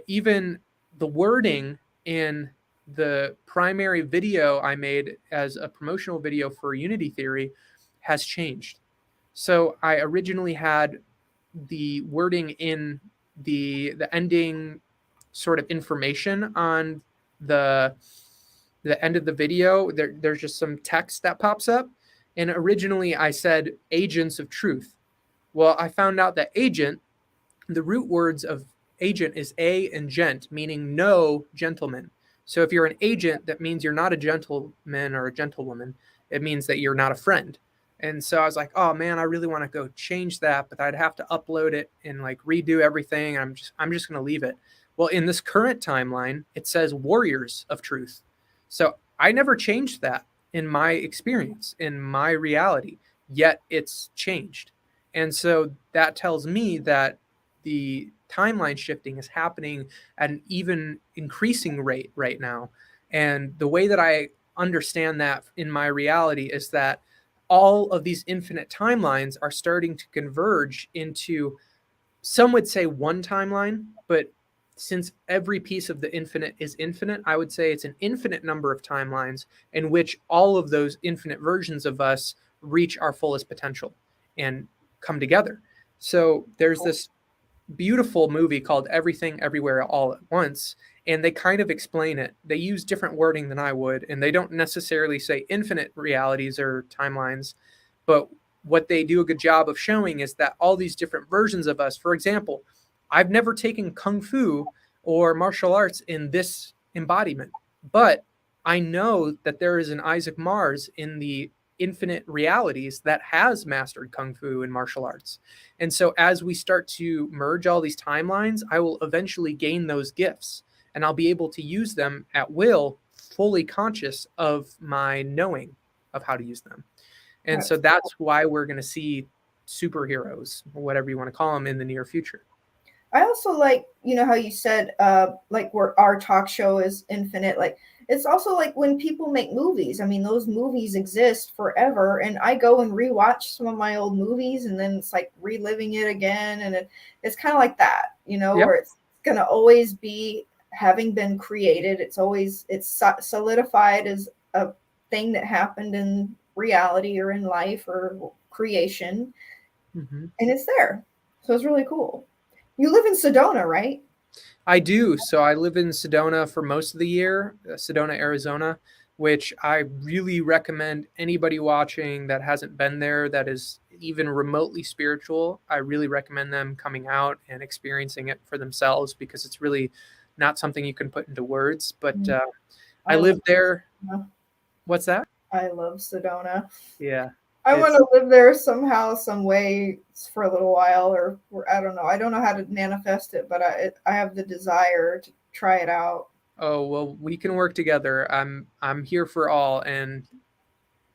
even the wording in the primary video I made as a promotional video for Unity Theory has changed. So I originally had the wording in the ending sort of information on the the end of the video. There's just some text that pops up, and originally I said agents of truth. Well, I found out that agent, the root words of agent is a and gent, meaning no gentleman. So if you're an agent, that means you're not a gentleman or a gentlewoman. It means that you're not a friend. And so I was like, oh man, I really want to go change that, but I'd have to upload it and like redo everything. I'm just going to leave it. Well, in this current timeline, it says warriors of truth. So I never changed that in my experience, in my reality, yet it's changed. And so that tells me that the timeline shifting is happening at an even increasing rate right now. And the way that I understand that in my reality is that all of these infinite timelines are starting to converge into, some would say, one timeline, but since every piece of the infinite is infinite, I would say it's an infinite number of timelines in which all of those infinite versions of us reach our fullest potential and come together. So there's this beautiful movie called Everything Everywhere All at Once, and they kind of explain it. They use different wording than I would, and they don't necessarily say infinite realities or timelines, but what they do a good job of showing is that all these different versions of us, for example, I've never taken kung fu or martial arts in this embodiment, but I know that there is an Isaac Mars in the infinite realities that has mastered kung fu and martial arts. And so as we start to merge all these timelines, I will eventually gain those gifts and I'll be able to use them at will, fully conscious of my knowing of how to use them. And so That's that's why we're going to see superheroes, whatever you want to call them, in the near future. I also like, how you said, like where our talk show is infinite. Like it's also like when people make movies. I mean, those movies exist forever, and I go and rewatch some of my old movies, and then it's like reliving it again, and it's kind of like that, Yep. where it's gonna always be having been created. It's solidified as a thing that happened in reality or in life or creation, Mm-hmm. and it's there. So it's really cool. You live in Sedona, right? I do. So I live in Sedona for most of the year, Sedona, Arizona. which I really recommend anybody watching that hasn't been there, that is even remotely spiritual. I really recommend them coming out and experiencing it for themselves, because it's really not something you can put into words. But Mm. I I love lived there. Sedona. What's that? I love Sedona. Yeah, I want it's to live there somehow, some way for a little while, or I don't know. I don't know how to manifest it, but I have the desire to try it out. oh well, we can work together. I'm here for all, and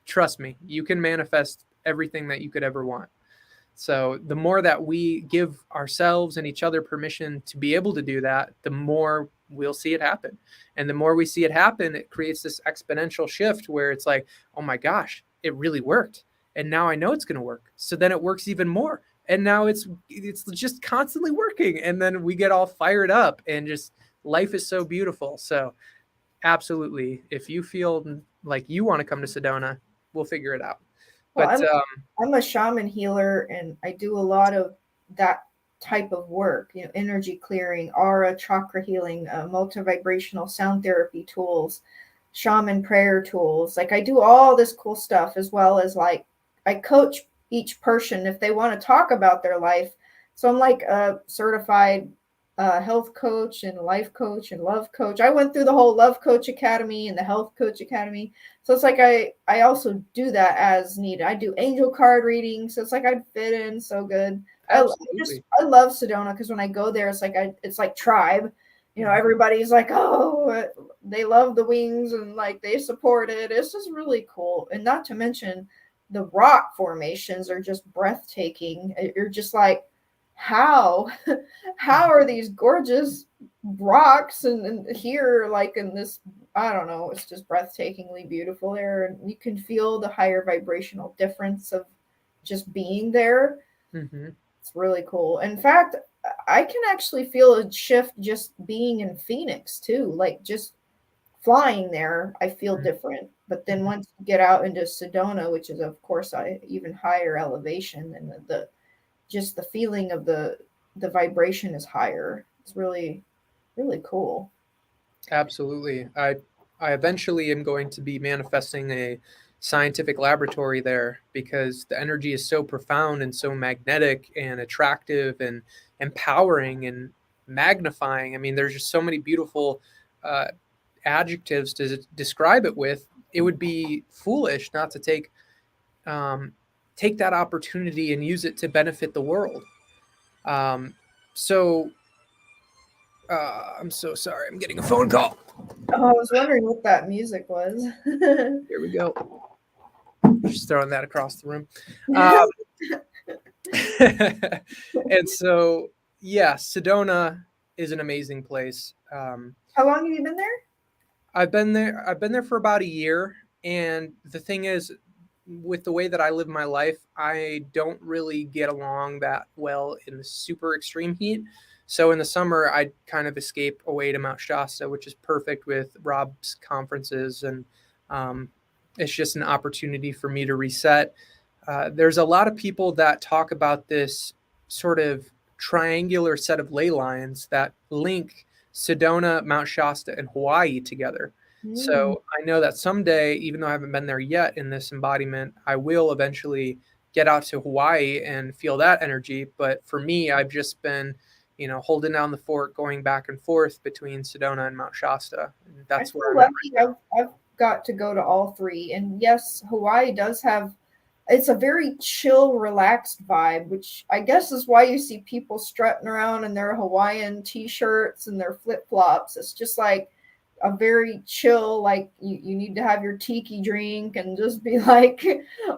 trust me, you can manifest everything that you could ever want. So the more that we give ourselves and each other permission to be able to do that, the more we'll see it happen. And the more we see it happen, it creates this exponential shift where it's like, oh my gosh, it really worked. And now I know it's going to work. So then it works even more. And now it's just constantly working. And then we get all fired up, and just life is so beautiful. So absolutely, if you feel like you want to come to Sedona, we'll figure it out. Well, But I'm a shaman healer, and I do a lot of that type of work. You know, energy clearing, aura, chakra healing, multi-vibrational sound therapy tools, shaman prayer tools. Like I do all this cool stuff, as well as like I coach each person if they want to talk about their life. So I'm like a certified health coach and life coach and love coach. I went through the whole love coach academy and the health coach academy. So it's like I also do that as needed. I do angel card readings, so it's like I'd fit in so good. absolutely. I love Sedona because when I go there, it's like tribe. You know, Mhm. everybody's like, oh, they love the wings and like they support it. It's just really cool, and not to mention the rock formations are just breathtaking. You're just like, how how are these gorgeous rocks and here like in this, I don't know, it's just breathtakingly beautiful there, and you can feel the higher vibrational difference of just being there. Mhm. It's really cool. In fact, I can actually feel a shift just being in Phoenix too. Like just flying there, I feel different. But then Mhm. once you get out into Sedona, which is of course a even higher elevation, and the just the feeling of the vibration is higher. It's really really cool. Absolutely. I eventually am going to be manifesting a scientific laboratory there, because the energy is so profound and so magnetic and attractive and empowering and magnifying. I mean, there's just so many beautiful uh, adjectives to describe it with. It would be foolish not to um, take that opportunity and use it to benefit the world. Um, so I'm so sorry. I'm getting a phone call. Oh, I was wondering what that music was. Here we go. Just throwing that across the room. Um, and so, yeah, Sedona is an amazing place. How long have you been there? I've been there. I've been there for about a year, and the thing is, with the way that I live my life, I don't really get along that well in the super extreme heat. So in the summer, I kind of escape away to Mount Shasta, which is perfect with Rob's conferences, and um, it's just an opportunity for me to reset. There's a lot of people that talk about this sort of triangular set of ley lines that link Sedona, Mount Shasta, and Hawaii together. Mm. So I know that someday, even though I haven't been there yet in this embodiment, I will eventually get out to Hawaii and feel that energy. But for me, I've just been, holding down the fort, going back and forth between Sedona and Mount Shasta. And I that's where feel I'm at lucky. right now. I've got to go to all three, and yes, Hawaii does have. It's a very chill, relaxed vibe, which I guess is why you see people strutting around in their Hawaiian t-shirts and their flip flops. It's just like a very chill, like you need to have your tiki drink and just be like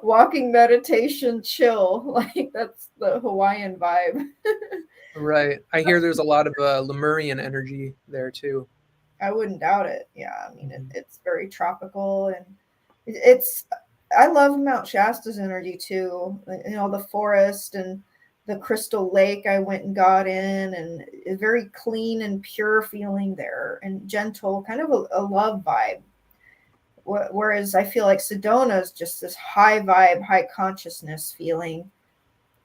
walking meditation chill. Like that's the Hawaiian vibe. Right. I hear there's a lot of Lemurian energy there too. I wouldn't doubt it. Yeah, I mean Mhm. it's very tropical, and it's. I love Mount Shasta's energy too. You know, the forest and the crystal lake I went and got in, and a very clean and pure feeling there, and gentle, kind of a love vibe. Whereas I feel like Sedona is just this high vibe, high consciousness feeling,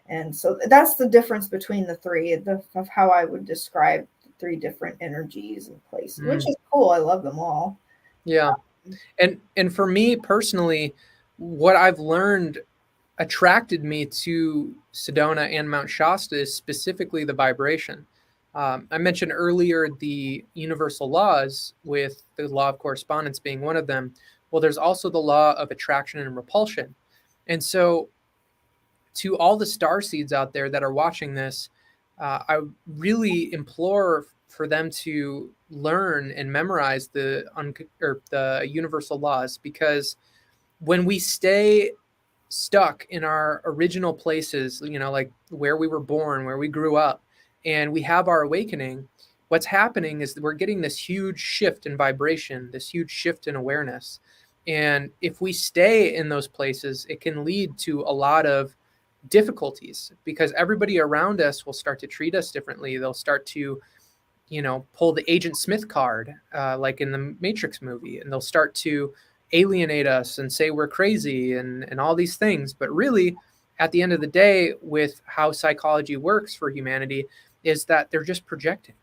and so that's the difference between the three of how I would describe the three different energies and places, which Mm. is cool. I love them all. Yeah. And for me personally, what I've learned attracted me to Sedona and Mount Shasta is specifically the vibration. I mentioned earlier the universal laws, with the law of correspondence being one of them. Well, there's also the law of attraction and repulsion. And so, to all the star seeds out there that are watching this, I really implore for them to learn and memorize the universal laws, because when we stay stuck in our original places, like where we were born, where we grew up, and we have our awakening, what's happening is that we're getting this huge shift in vibration, this huge shift in awareness. And if we stay in those places, it can lead to a lot of difficulties, because everybody around us will start to treat us differently. They'll start to pull the Agent Smith card, like in the Matrix movie, and they'll start to alienate us and say we're crazy and all these things. But really, at the end of the day, with how psychology works for humanity, is that they're just projecting.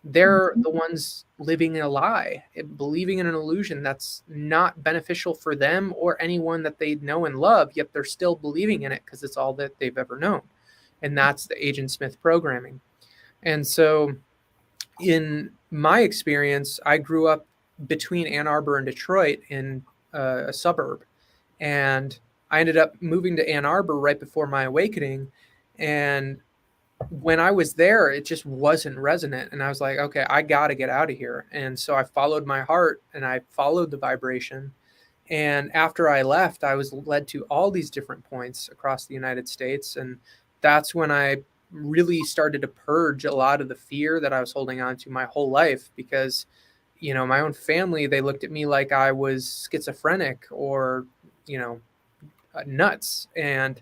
They're the ones living in a lie, believing in an illusion that's not beneficial for them or anyone that they know and love, yet they're still believing in it because it's all that they've ever known. And that's the Agent Smith programming. And so, in my experience, I grew up between Ann Arbor and Detroit in a suburb. And I ended up moving to Ann Arbor right before my awakening. And when I was there, it just wasn't resonant. And I was like, okay, I got to get out of here. And so I followed my heart and I followed the vibration. And after I left, I was led to all these different points across the United States. And that's when I really started to purge a lot of the fear that I was holding on to my whole life, because, my own family, they looked at me like I was schizophrenic or, you know, nuts. And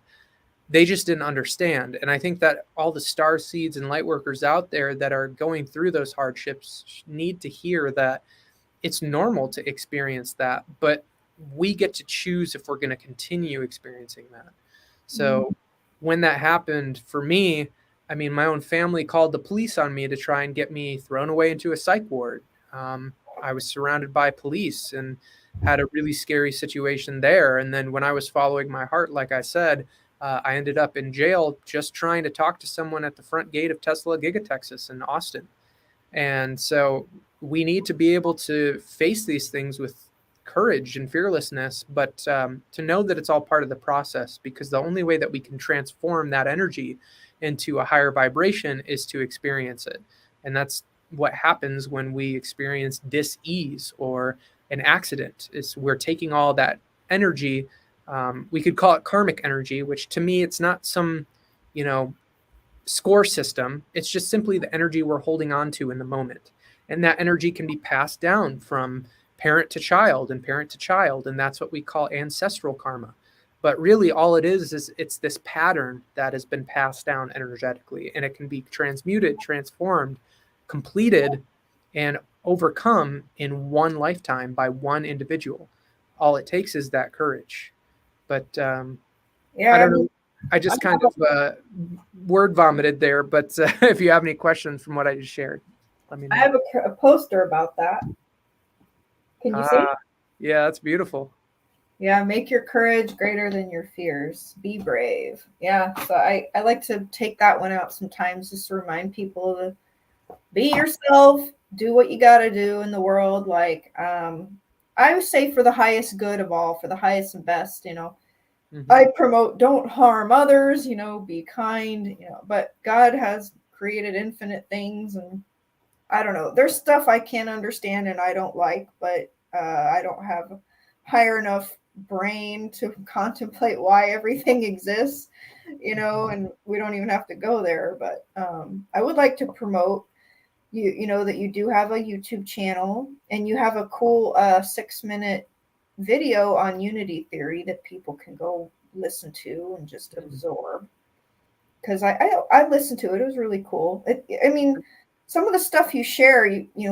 they just didn't understand. And I think that all the star seeds and light workers out there that are going through those hardships need to hear that it's normal to experience that, but we get to choose if we're going to continue experiencing that. So when that happened for me, I mean, my own family called the police on me to try and get me thrown away into a psych ward. I was surrounded by police and had a really scary situation there. And then when I was following my heart, like I said, I ended up in jail just trying to talk to someone at the front gate of Tesla Giga Texas in Austin. And so we need to be able to face these things with courage and fearlessness, but to know that it's all part of the process, because the only way that we can transform that energy into a higher vibration is to experience it. And that's what happens when we experience dis-ease or an accident, is we're taking all that energy. We could call it karmic energy, which to me, it's not some, you know, score system. It's just simply the energy we're holding on to in the moment. And that energy can be passed down from parent to child and parent to child. And that's what we call ancestral karma. But really, all it is it's this pattern that has been passed down energetically, and it can be transmuted, transformed, completed, and overcome in one lifetime by one individual. All it takes is that courage. But I Yeah, don't know. I just kind of word vomited there, but if you have any questions from what I just shared, let me I know. have a poster about that. Can you see? Ah, yeah, that's beautiful. Yeah, make your courage greater than your fears. Be brave. Yeah, so I like to take that one out sometimes just to remind people to be yourself, do what you got to do in the world. Like, I would say for the highest good of all, for the highest and best, Hmm. I promote don't harm others, be kind, but God has created infinite things, and I don't know. There's stuff I can't understand and I don't like, but I don't have higher enough brain to contemplate why everything exists, and we don't even have to go there. But I would like to promote that you do have a YouTube channel and you have a cool 6-minute video on unity theory that people can go listen to and just absorb. Because I listened to it. It was really cool. I mean, some of the stuff you share,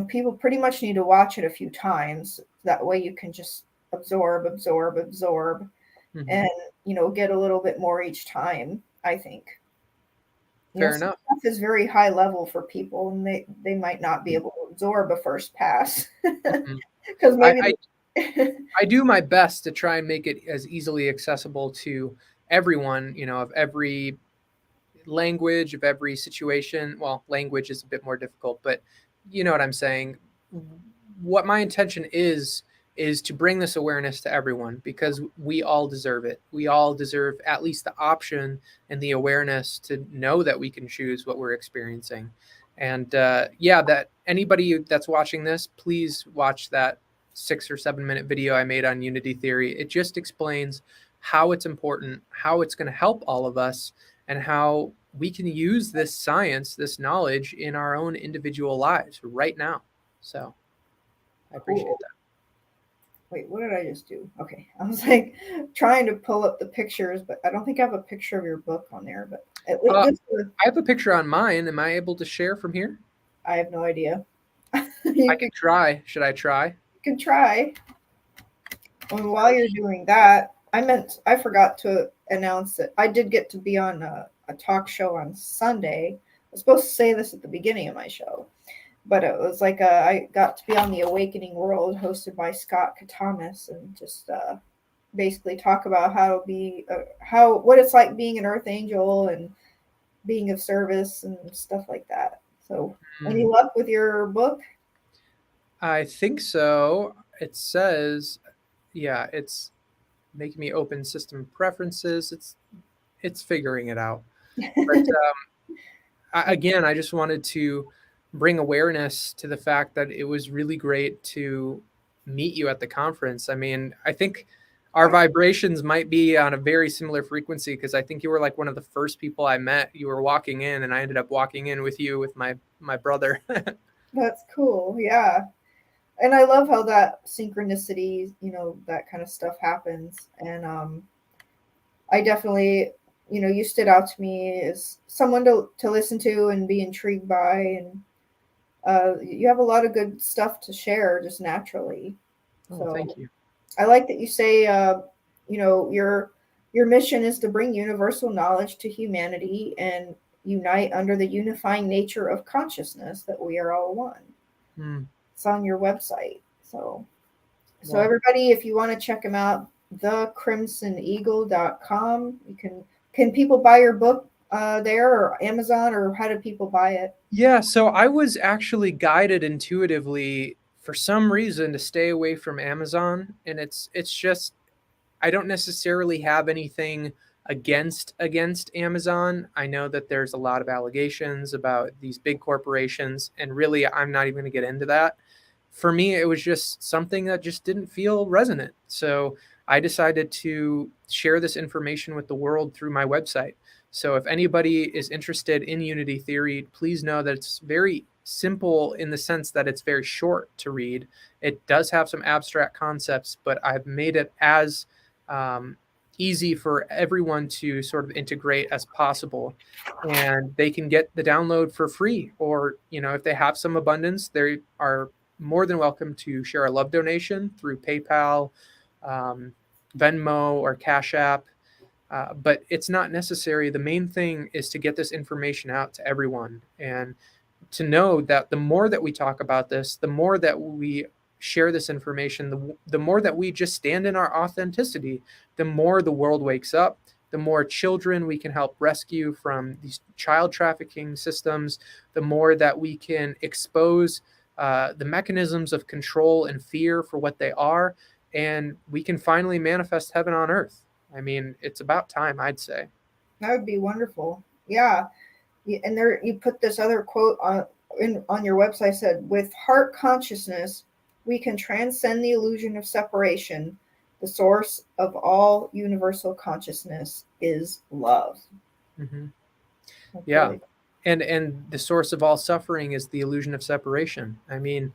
people pretty much need to watch it a few times. That way you can just absorb, absorb, absorb, Hmm. and get a little bit more each time, I think. Fair Some enough. stuff is very high level for people, and they might not be able to absorb a first pass Mhm. because I, maybe I I do my best to try and make it as easily accessible to everyone, of every language, of every situation. Well, language is a bit more difficult, but you know what I'm saying. What my intention is to bring this awareness to everyone because we all deserve it. We all deserve at least the option and the awareness to know that we can choose what we're experiencing. And yeah, that anybody that's watching this, please watch that 6 or 7 minute video I made on unity theory. It just explains how it's important, how it's going to help all of us, and how we can use this science, this knowledge in our own individual lives right now. So I appreciate Cool. Wait, what did I just do? Okay. I was like trying to pull up the pictures, but I don't think I have a picture of your book on there, but at that. least just I have a picture on mine. Am I able to share from here? I have no idea. I You can try. Should I try? can try. And while you're doing that, I forgot to announce that I did get to be on a talk show on Sunday. I was supposed to say this at the beginning of my show, but it was like I got to be on the Awakening World, hosted by Scott Katamis, and just basically talk about how to be how what it's like being an Earth Angel and being of service and stuff like that. So, any Hmm. luck with your book? I think so. It says, yeah, it's making me open system preferences. It's figuring it out. But again, I just wanted to bring awareness to the fact that it was really great to meet you at the conference. I mean, I think our vibrations might be on a very similar frequency because I think you were like one of the first people I met. You were walking in, and I ended up walking in with you with my brother. That's cool. Yeah. And I love how that synchronicity, that kind of stuff happens. And I definitely, you stood out to me as someone to listen to and be intrigued by. And you have a lot of good stuff to share just naturally. Oh, thank So you. I like that you say, your mission is to bring universal knowledge to humanity and unite under the unifying nature of consciousness that we are all one. Hmm. It's on your website. So Well, everybody, if you want to check them out, thecrimsoneagle.com. Can people buy your book there or Amazon, or how do people buy it? yeah, so I was actually guided intuitively for some reason to stay away from Amazon, and it's just I don't necessarily have anything against Amazon. I know that there's a lot of allegations about these big corporations, and really I'm not even going to get into that. For me, it was just something that just didn't feel resonant. So I decided to share this information with the world through my website. So if anybody is interested in Unity Theory, please know that it's very simple in the sense that it's very short to read. It does have some abstract concepts, but I've made it as um, easy for everyone to sort of integrate as possible. And they can get the download for free, or if they have some abundance, they are more than welcome to share a love donation through PayPal, um, Venmo, or Cash App. But it's not necessary. The main thing is to get this information out to everyone and to know that the more that we talk about this, the more that we share this information, the more that we just stand in our authenticity, the more the world wakes up, the more children we can help rescue from these child trafficking systems, the more that we can expose the mechanisms of control and fear for what they are, and we can finally manifest heaven on earth. I mean, it's about time, I'd say. That would be wonderful. Yeah. And there you put this other quote on your website, said, with heart consciousness we can transcend the illusion of separation. The source of all universal consciousness is love. Mm-hmm. That's Yeah. really And the source of all suffering is the illusion of separation. I mean,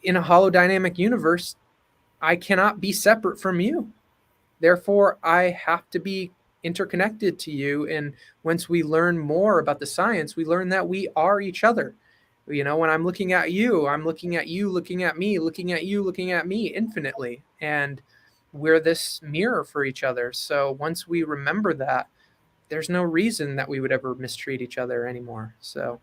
in a holodynamic universe, I cannot be separate from you. Therefore, I have to be interconnected to you. And once we learn more about the science, we learn that we are each other. When I'm looking at you, I'm looking at you, looking at me, looking at you, looking at me infinitely. And we're this mirror for each other. So once we remember that, there's no reason that we would ever mistreat each other anymore. So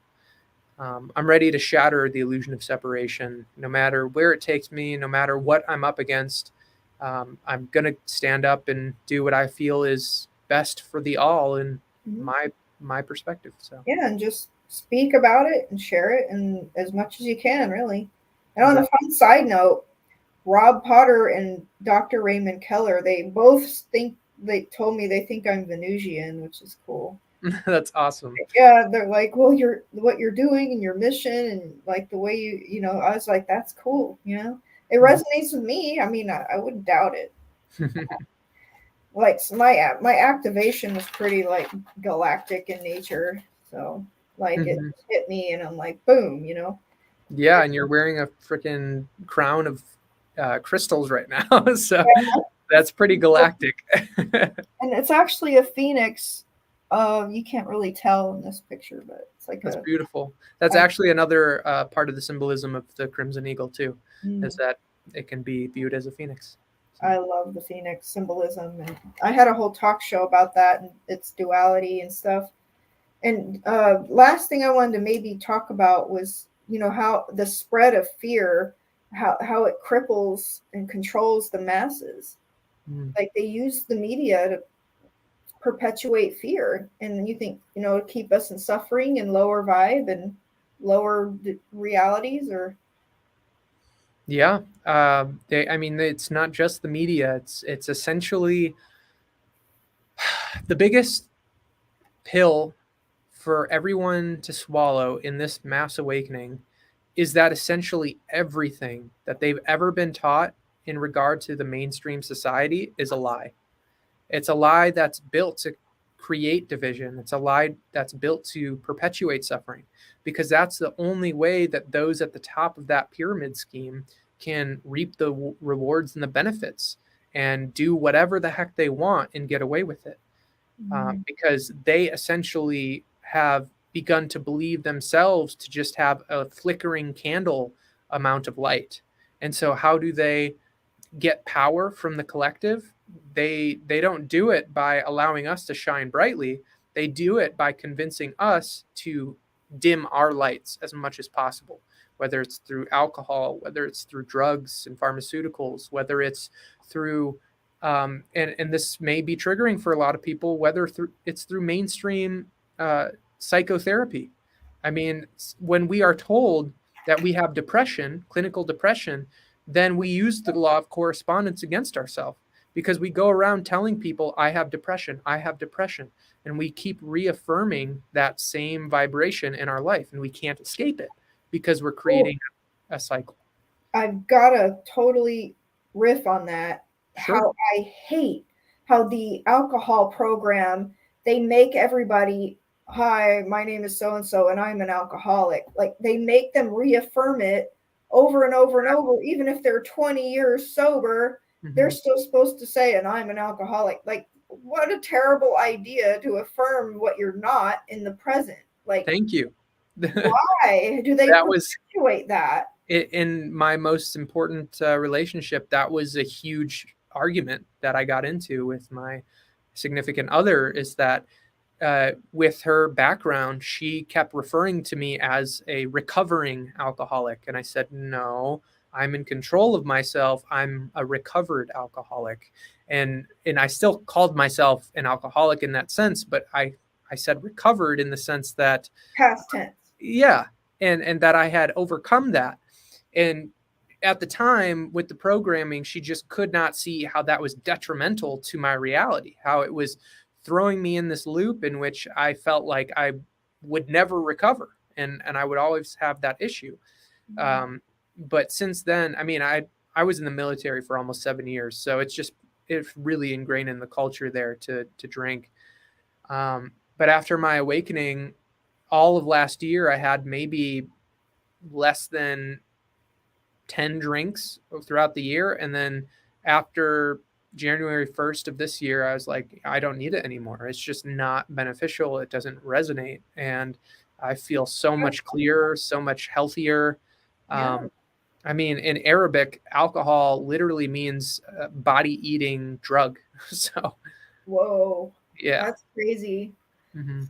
I'm ready to shatter the illusion of separation, no matter where it takes me, no matter what I'm up against. I'm gonna stand up and do what I feel is best for the all in Mhm. my perspective. So Yeah, and just speak about it and share it, and as much as you can, really. And on a exactly, fun side note, Rob Potter and Dr. Raymond Keller, they both think they told me they think I'm Venusian, which is cool. that's awesome. Yeah, they're like, well, you're what you're doing and your mission and like the way I was like, that's cool, It resonates with me. I mean, I wouldn't doubt it. Like my activation was pretty like galactic in nature, so like it Mhm. hit me and I'm like, boom, Yeah, and you're wearing a freaking crown of crystals right now, so that's pretty galactic. And it's actually a phoenix. You can't really tell in this picture, but it's like That's a. beautiful. That's I, actually another part of the symbolism of the crimson eagle too, is mm, that it can be viewed as a phoenix. So. I love the phoenix symbolism, and I had a whole talk show about that and its duality and stuff. And last thing I wanted to maybe talk about was how the spread of fear, how it cripples and controls the masses. Mm. Like they use the media to perpetuate fear, and you think keep us in suffering and lower vibe and lower realities, or Yeah, I mean, it's not just the media. It's essentially the biggest pill for everyone to swallow in this mass awakening is that essentially everything that they've ever been taught in regard to the mainstream society is a lie. It's a lie that's built to create division. It's a lie that's built to perpetuate suffering because that's the only way that those at the top of that pyramid scheme can reap the rewards and the benefits and do whatever the heck they want and get away with it. Because they essentially have begun to believe themselves to just have a flickering candle amount of light. And so, how do they get power from the collective? They don't do it by allowing us to shine brightly. They do it by convincing us to dim our lights as much as possible, whether it's through alcohol, whether it's through drugs and pharmaceuticals, whether it's through and this may be triggering for a lot of people, whether it's through mainstream uh, psychotherapy. I mean, when we are told that we have depression, clinical depression, then we use the law of correspondence against ourselves because we go around telling people, I have depression, I have depression. And we keep reaffirming that same vibration in our life and we can't escape it because we're oh, creating a cycle. I've got to totally riff on that. Sure. How I hate how the alcohol program, they make everybody, hi, my name is so and so, and I'm an alcoholic. Like they make them reaffirm it over and over and over, even if they're 20 years sober, they're Mm-hmm. still supposed to say, and I'm an alcoholic. Like, what a terrible idea to affirm what you're not in the present. Like, Thank you. that why do they was perpetuate that? in my most important relationship. That was a huge argument that I got into with my significant other is that with her background, she kept referring to me as a recovering alcoholic. And I said, no, I'm in control of myself. I'm a recovered alcoholic. And I still called myself an alcoholic in that sense, but I said recovered in the sense that, Past tense. yeah, and that I had overcome that. And at the time with the programming, she just could not see how that was detrimental to my reality, how it was throwing me in this loop in which I felt like I would never recover. And I would always have that issue. But since then, I mean, I was in the military for almost 7 years. So it's really ingrained in the culture there to drink. But after my awakening, all of last year, I had maybe less than 10 drinks throughout the year. And then after January 1st of this year, I was like, I don't need it anymore. It's just not beneficial. It doesn't resonate. And I feel so much clearer, so much healthier. Yeah. Um, I mean, in Arabic, alcohol literally means body eating drug. So, Whoa. yeah. That's crazy. Hmm.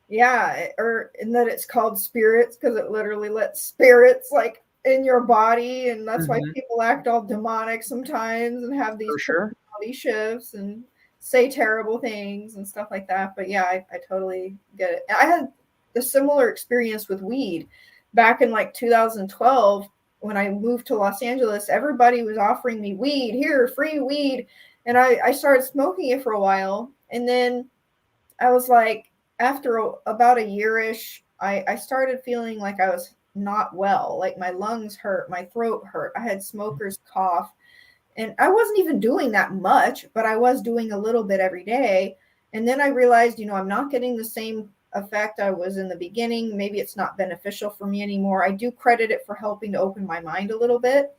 Yeah, and that it's called spirits because it literally lets spirits like in your body, and that's why Hmm. people act all demonic sometimes and have these For sure. personality shifts and say terrible things and stuff like that. But yeah, I totally get it. I had a similar experience with weed back in like 2012 when I moved to Los Angeles. Everybody was offering me weed, here, free weed, and I started smoking it for a while, and then I was like, after about a yearish, I started feeling like I was not well. Like my lungs hurt, my throat hurt. I had smoker's cough. And I wasn't even doing that much, but I was doing a little bit every day. And then I realized, I'm not getting the same effect I was in the beginning. Maybe it's not beneficial for me anymore. I do credit it for helping to open my mind a little bit.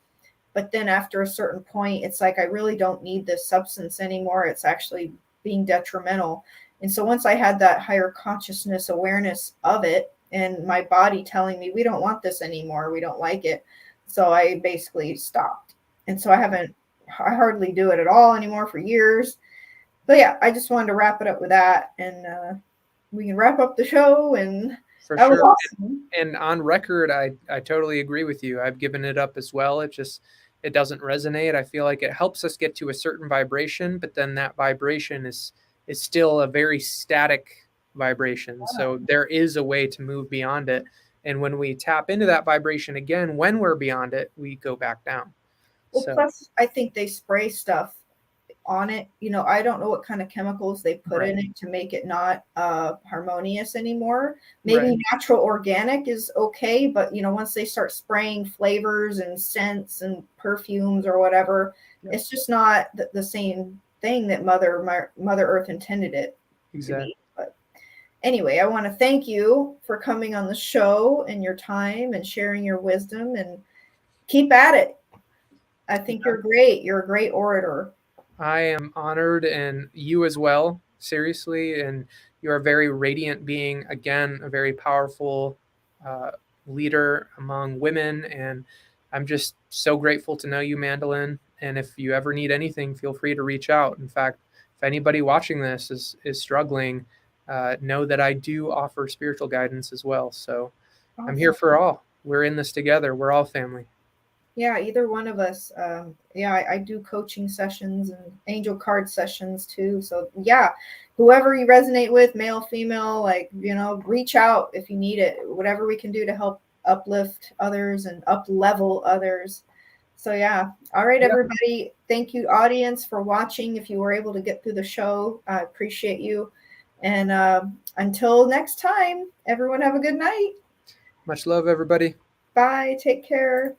But then after a certain point, it's like I really don't need this substance anymore. It's actually being detrimental. And so once I had that higher consciousness awareness of it and my body telling me, we don't want this anymore, we don't like it. So I basically stopped. And so I hardly do it at all anymore for years. But yeah, I just wanted to wrap it up with that. And we can wrap up the show. And For that was sure. awesome. And on record, I totally agree with you. I've given it up as well. It doesn't resonate. I feel like it helps us get to a certain vibration, but then that vibration is still a very static vibration. So there is a way to move beyond it. And when we tap into that vibration again, when we're beyond it, we go back down. Well, So plus, I think they spray stuff on it. I don't know what kind of chemicals they put right, in it to make it not harmonious anymore. right, Maybe natural organic is okay, but once they start spraying flavors and scents and perfumes or whatever, yeah, it's just not the same thing that Mother Earth intended it to be. exactly. But anyway, I want to thank you for coming on the show and your time and sharing your wisdom, and keep at it. I think you're great. You're a great orator. I am honored, and you as well, seriously. And you're a very radiant being, again, a very powerful uh, leader among women. And I'm just so grateful to know you, Mandelyn. And if you ever need anything, feel free to reach out. In fact, if anybody watching this is struggling, know that I do offer spiritual guidance as well. So I'm here Awesome. for all. We're in this together. We're all family. Yeah, either one of us. Yeah, I do coaching sessions and angel card sessions too. So yeah, whoever you resonate with, male, female, like, reach out if you need it. Whatever we can do to help uplift others and up level others. So yeah. All right, Yeah, everybody. Thank you, audience, for watching. If you were able to get through the show, I appreciate you. And until next time, everyone have a good night. much love, everybody. Bye. Take care.